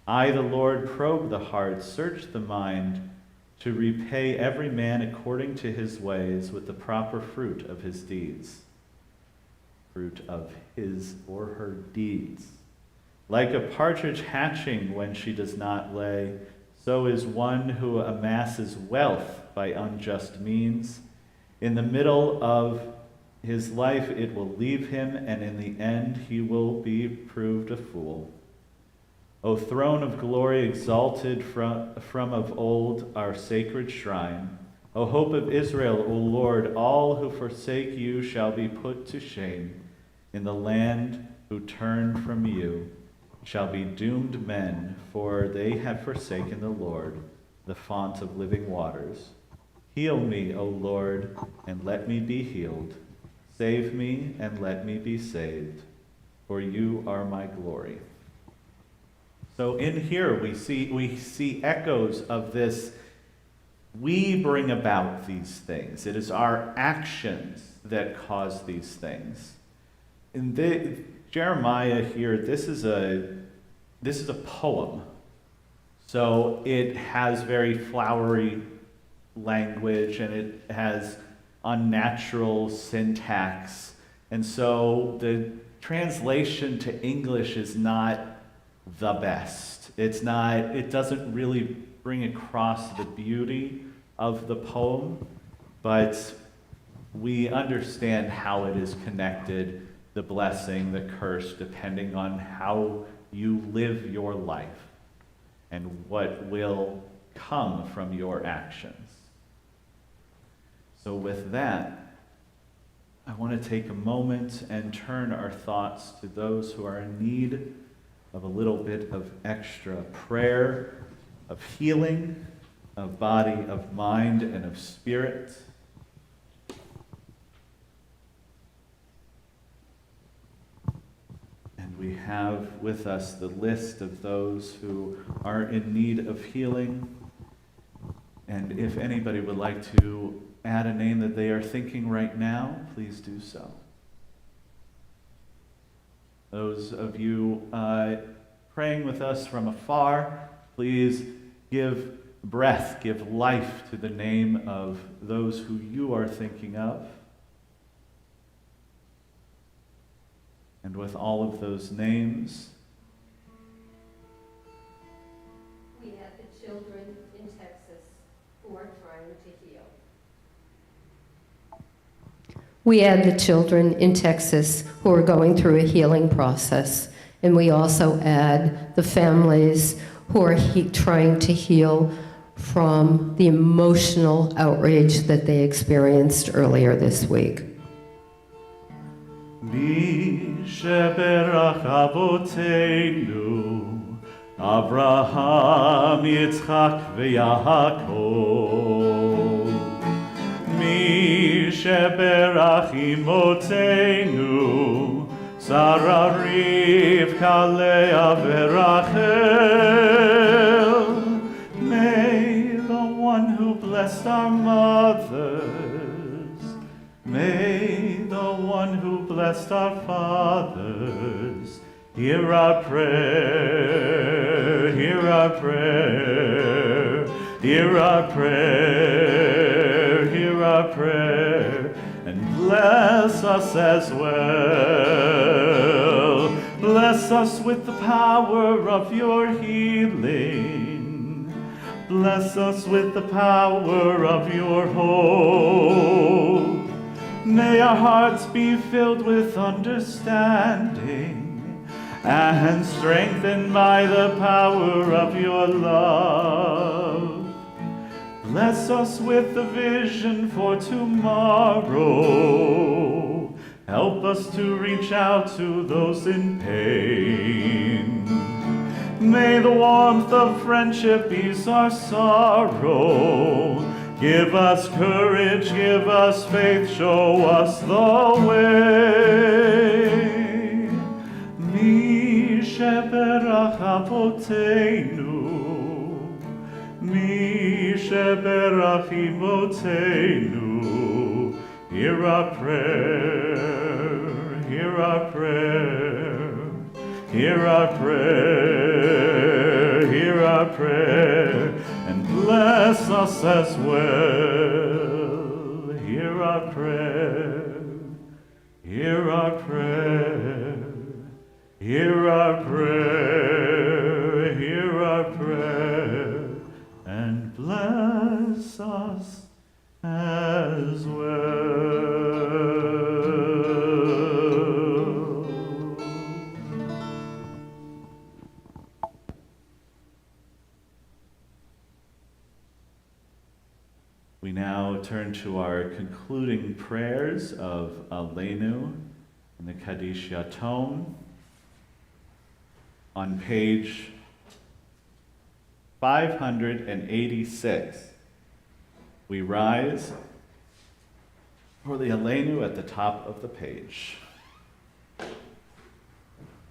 I, the Lord, probe the heart, search the mind, to repay every man according to his ways with the proper fruit of his deeds. Fruit of his or her deeds. Like a partridge hatching when she does not lay, so is one who amasses wealth by unjust means. In the middle of his life it will leave him, and in the end he will be proved a fool. O throne of glory, exalted from of old, our sacred shrine. O hope of Israel, O Lord, all who forsake you shall be put to shame. In the land who turn from you shall be doomed men, for they have forsaken the Lord, the fount of living waters. Heal me, O Lord, and let me be healed. Save me, and let me be saved, for you are my glory. So in here we see echoes of this. We bring about these things. It is our actions that cause these things. In Jeremiah here, this is a poem. So it has very flowery language, and it has unnatural syntax. And so the translation to English is not the best. It doesn't really bring across the beauty of the poem, but we understand how it is connected, the blessing, the curse, depending on how you live your life and what will come from your actions. So with that, I want to take a moment and turn our thoughts to those who are in need of a little bit of extra prayer, of healing, of body, of mind, and of spirit. And we have with us the list of those who are in need of healing. And if anybody would like to add a name that they are thinking right now, please do so. Those of you praying with us from afar, Please give breath, give life to the name of those who you are thinking of. And with all of those names, we have the children in Texas who are trying to heal. We add the children in Texas who are going through a healing process. And we also add the families who are trying to heal from the emotional outrage that they experienced earlier this week. Mi sheberach avoteinu, Abraham, Yitzchak, veYaakov. Mi sheberach imotenu, Sarah, Rivka, Leah, veRachel. May the one who blessed our mothers, may the one who blessed our fathers, hear our prayer, hear our prayer, hear our prayer, hear our prayer, and bless us as well. Bless us with the power of your healing. Bless us with the power of your hope. May our hearts be filled with understanding and strengthened by the power of your love. Bless us with the vision for tomorrow. Help us to reach out to those in pain. May the warmth of friendship ease our sorrow. Give us courage, give us faith, show us the way. Mi sheberach avoteinu, mi sheberach imotenu. Hear our prayer, hear our prayer, hear our prayer, hear our prayer, and bless us as well. Hear our prayer, hear our prayer, hear our prayer, hear our prayer, and bless us as well. We now turn to our concluding prayers of Alainu in the Kadeshia tome. On page 586, we rise for the Alainu at the top of the page.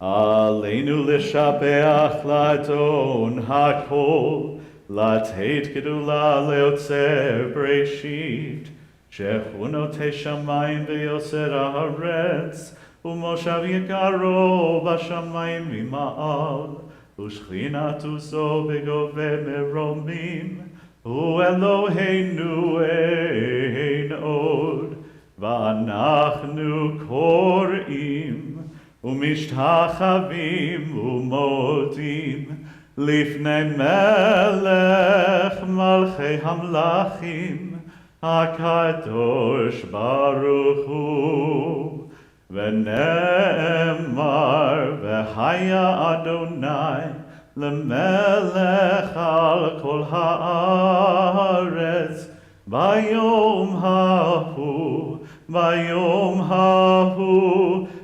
Alainu lishabeach ladon hakol, Lateit gedula leotzer breshit, shechunotei shamayim veyoser haaretz, umoshav yikaro bashamayim mima'al, ushchinatu zo begove meromim, Eloheinu ein od, va'anachnu kor'im, umishtachavim umodim, Lifnei melech malchei hamlachim, HaKadosh Baruch Hu, V'ne'emar v'haya Adonai, L'melech al kol ha'aretz, Vayom hahu,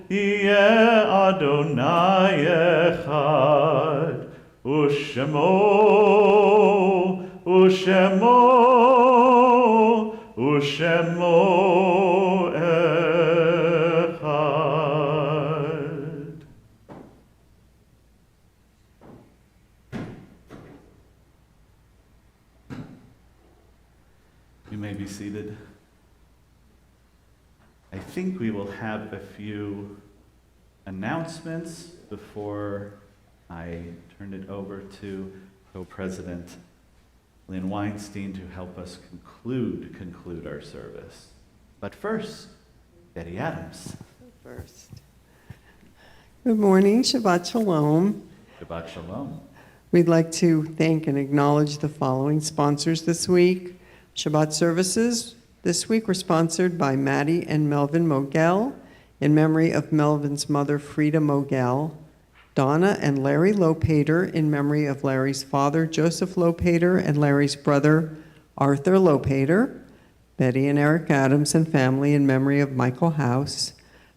Yeh Adonai echad, Ushemo echad. You may be seated. I think we will have a few announcements before I turn it over to Co-President Lynn Weinstein to help us conclude our service. But first, Betty Adams. First. Good morning, Shabbat Shalom. Shabbat Shalom. We'd like to thank and acknowledge the following sponsors this week. Shabbat services this week were sponsored by Maddie and Melvin Mogel in memory of Melvin's mother, Frida Mogel. Donna and Larry Lopater in memory of Larry's father, Joseph Lopater, and Larry's brother, Arthur Lopater. Betty and Eric Adams and family in memory of Michael House.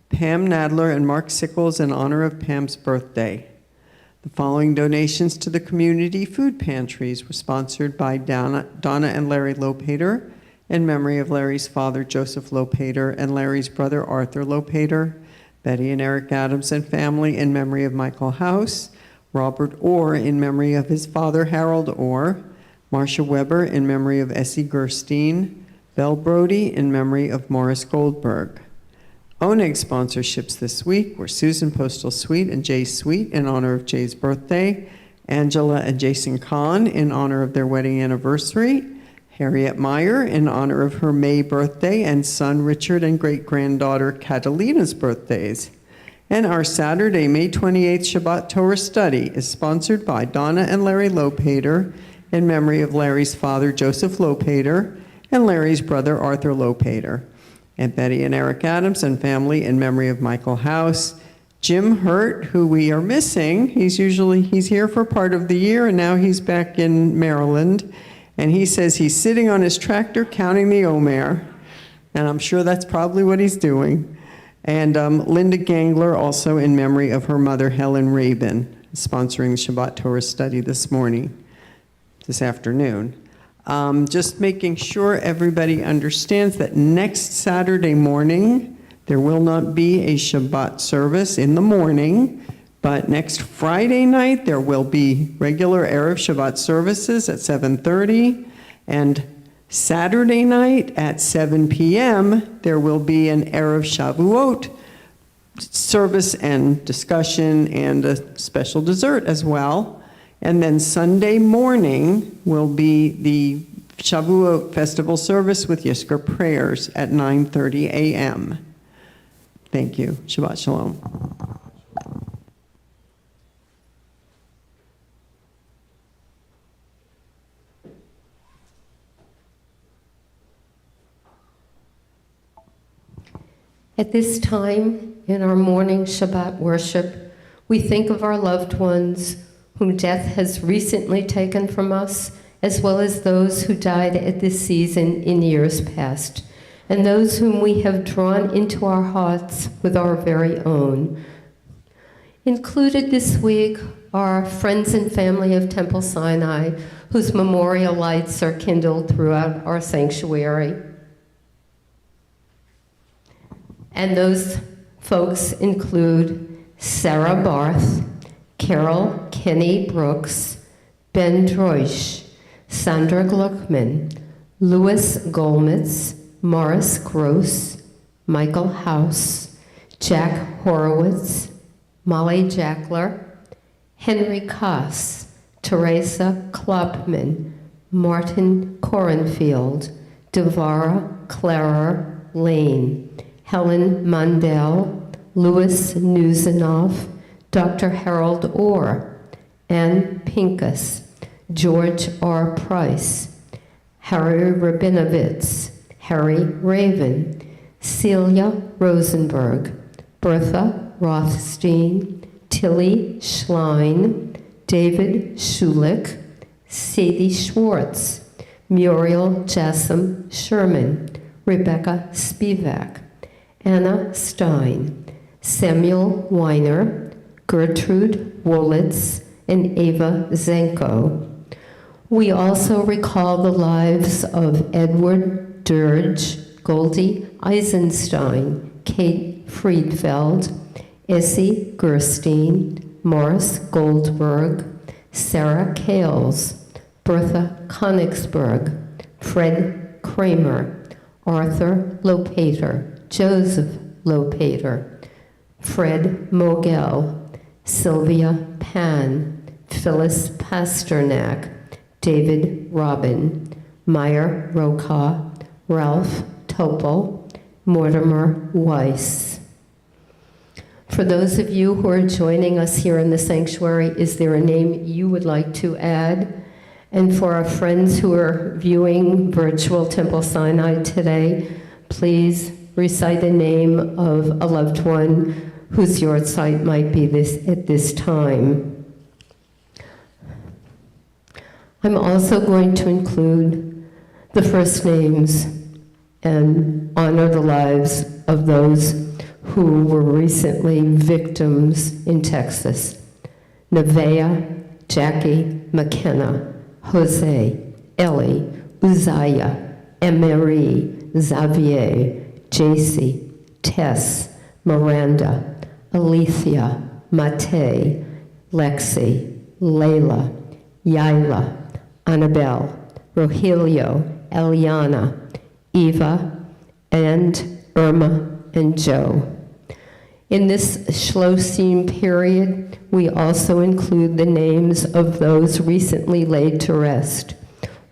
Pam Nadler and Mark Sickles in honor of Pam's birthday. The following donations to the community food pantries were sponsored by Donna and Larry Lopater in memory of Larry's father, Joseph Lopater, and Larry's brother, Arthur Lopater. Betty and Eric Adams and family in memory of Michael House. Robert Orr in memory of his father, Harold Orr. Marcia Weber in memory of Essie Gerstein. Belle Brody in memory of Morris Goldberg. Oneg sponsorships this week were Susan Postal Sweet and Jay Sweet in honor of Jay's birthday. Angela and Jason Kahn in honor of their wedding anniversary. Harriet Meyer in honor of her May birthday and son Richard and great-granddaughter Catalina's birthdays. And our Saturday, May 28th Shabbat Torah study is sponsored by Donna and Larry Lopater in memory of Larry's father Joseph Lopater and Larry's brother Arthur Lopater. And Betty and Eric Adams and family in memory of Michael House. Jim Hurt, who we are missing, he's here for part of the year and now he's back in Maryland. And he says he's sitting on his tractor counting the Omer. And I'm sure that's probably what he's doing. And Linda Gangler, also in memory of her mother, Helen Rabin, sponsoring the Shabbat Torah study this afternoon. Just making sure everybody understands that next Saturday morning, there will not be a Shabbat service in the morning. But next Friday night, there will be regular Erev Shabbat services at 7:30. And Saturday night at 7 p.m., there will be an Erev Shavuot service and discussion and a special dessert as well. And then Sunday morning will be the Shavuot festival service with Yizkor prayers at 9:30 a.m. Thank you. Shabbat Shalom. At this time, in our morning Shabbat worship, we think of our loved ones whom death has recently taken from us, as well as those who died at this season in years past, and those whom we have drawn into our hearts with our very own. Included this week are friends and family of Temple Sinai, whose memorial lights are kindled throughout our sanctuary. And those folks include Sarah Barth, Carol Kenny Brooks, Ben Droish, Sandra Gluckman, Louis Golmitz, Morris Gross, Michael House, Jack Horowitz, Molly Jackler, Henry Koss, Teresa Klopman, Martin Korenfield, Devara Clara Lane, Helen Mundell, Louis Nuzanov, Dr. Harold Orr, Ann Pincus, George R. Price, Harry Rabinovitz, Harry Raven, Celia Rosenberg, Bertha Rothstein, Tilly Schlein, David Schulich, Sadie Schwartz, Muriel Jassam Sherman, Rebecca Spivak, Anna Stein, Samuel Weiner, Gertrude Wolitz, and Ava Zenko. We also recall the lives of Edward Dirge, Goldie Eisenstein, Kate Friedfeld, Essie Gerstein, Morris Goldberg, Sarah Kales, Bertha Konigsberg, Fred Kramer, Arthur Lopater, Joseph Lopater, Fred Mogel, Sylvia Pan, Phyllis Pasternak, David Robin, Meyer Roca, Ralph Topol, Mortimer Weiss. For those of you who are joining us here in the sanctuary, is there a name you would like to add? And for our friends who are viewing virtual Temple Sinai today, please recite the name of a loved one whose yahrzeit might be at this time. I'm also going to include the first names and honor the lives of those who were recently victims in Texas. Nevaeh, Jackie McKenna, Jose, Ellie, Uzziah, Emery, Xavier, JC, Tess, Miranda, Alethea, Mate, Lexi, Layla, Yaila, Annabelle, Rogelio, Eliana, Eva, and Irma and Joe. In this Shlosim period, we also include the names of those recently laid to rest.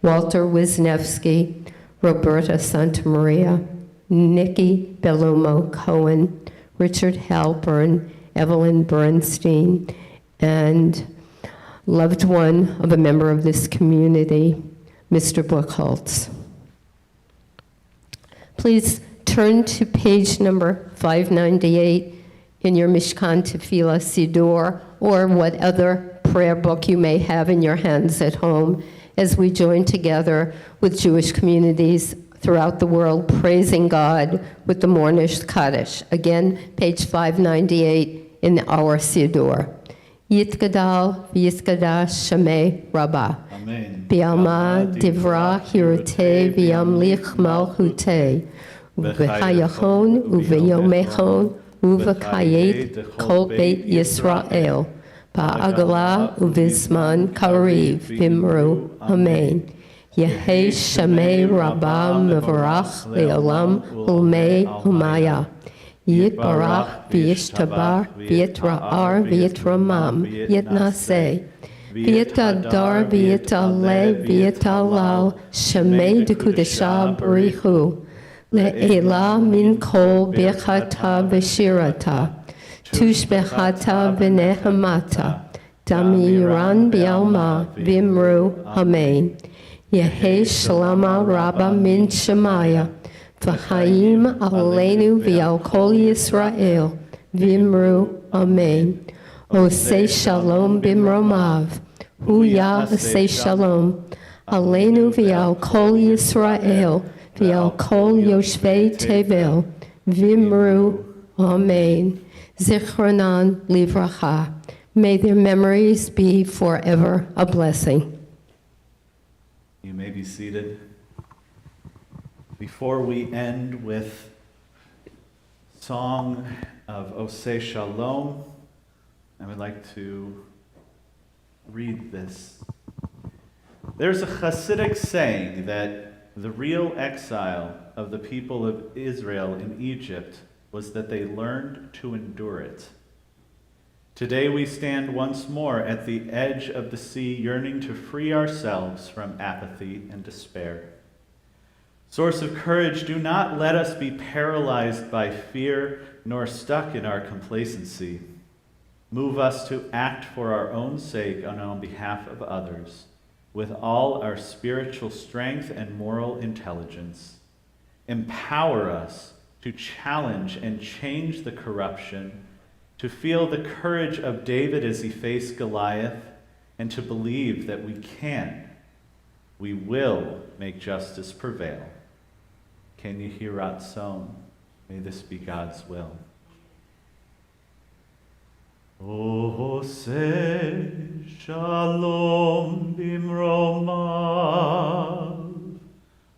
Walter Wisniewski, Roberta Santamaria, Nikki Belomo Cohen, Richard Halpern, Evelyn Bernstein, and loved one of a member of this community, Mr. Buchholz. Please turn to page number 598 in your Mishkan Tefillah Siddur, or what other prayer book you may have in your hands at home, as we join together with Jewish communities throughout the world, praising God with the Mornish Kaddish. Again, page 598 in our Siddur. Yitgadal v'yiskadash Shamei Rabbah. Amen. Bialma divra hirute v'yamlich malchute. V'chayachon uv'yomechon uv'kayet kol beit Yisrael. Ba'agala uv'zman kariv v'imru. Amen. Yehi Shamei Rabbah mevarach le'olam ulmei umaya. Yitbarach v'yishtabar v'yitra'ar v'yitramam yitnaseh. V'yitadar v'yitale v'yitalal Shamei dekudesha barichu. Le'ela min kol birchata v'shirata. Tushbechata v'nehemata. Damiran bi'alma v'imru. Amen. Yehi shalama rabba min shemaya. V'chaim Alainu v'al kol Yisrael, v'imru, Amen. Osei shalom b'mromav, huya osei shalom, Alainu v'al kol Yisrael, v'al kol yoshvei tevel, v'imru, Amen. Zichronan livracha. May their memories be forever a blessing. You may be seated. Before we end with song of Osei Shalom, I would like to read this. There's a Hasidic saying that the real exile of the people of Israel in Egypt was that they learned to endure it. Today we stand once more at the edge of the sea, yearning to free ourselves from apathy and despair. Source of courage, do not let us be paralyzed by fear nor stuck in our complacency. Move us to act for our own sake and on behalf of others, with all our spiritual strength and moral intelligence. Empower us to challenge and change the corruption, to feel the courage of David as he faced Goliath, and to believe that we will make justice prevail. Ken Yehi Ratzon. May this be God's will. Osei shalom bimromav,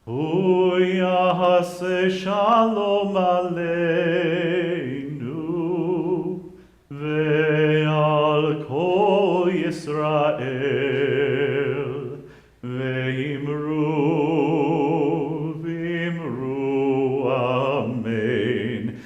hu yaseh shalom aleinu, ve'al kol Yisrael, ve'imru. Amen.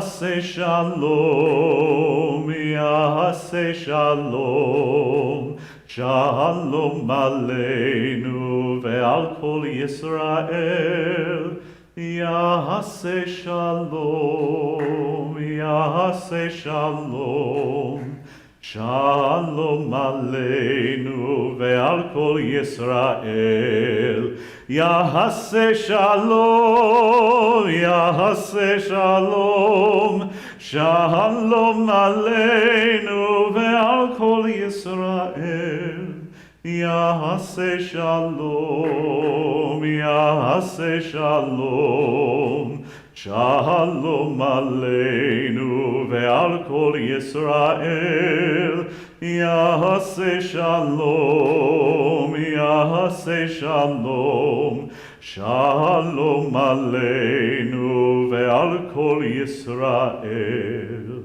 Yahaseh shalom, Yahaseh shalom, shalom aleinu ve'al kol Yisrael. Yahaseh shalom, Yahaseh shalom, shalom aleinu ve'al kol Yisrael. Yahaseh shalom, Yahaseh shalom, shalom aleinu ve'al kol Yisrael. Yahaseh shalom, Yahaseh shalom, shalom aleinu ve'al kol Yisrael. Yahaseh shalom, Yahaseh shalom, shalom aleinu ve'al kol Yisrael.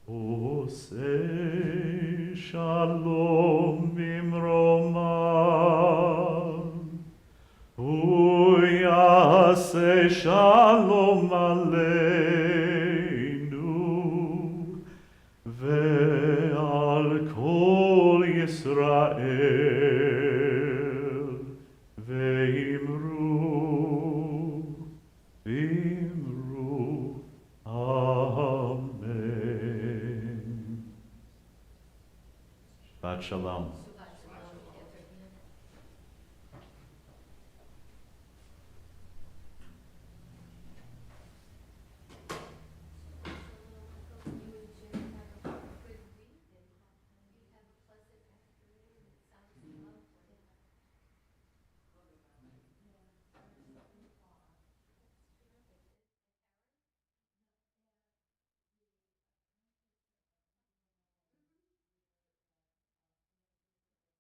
Oseh shalom bimromah, Yahaseh shalom aleinu ve'al kol Yisrael. Ve'imru, v'imru, Amen. Shabbat shalom.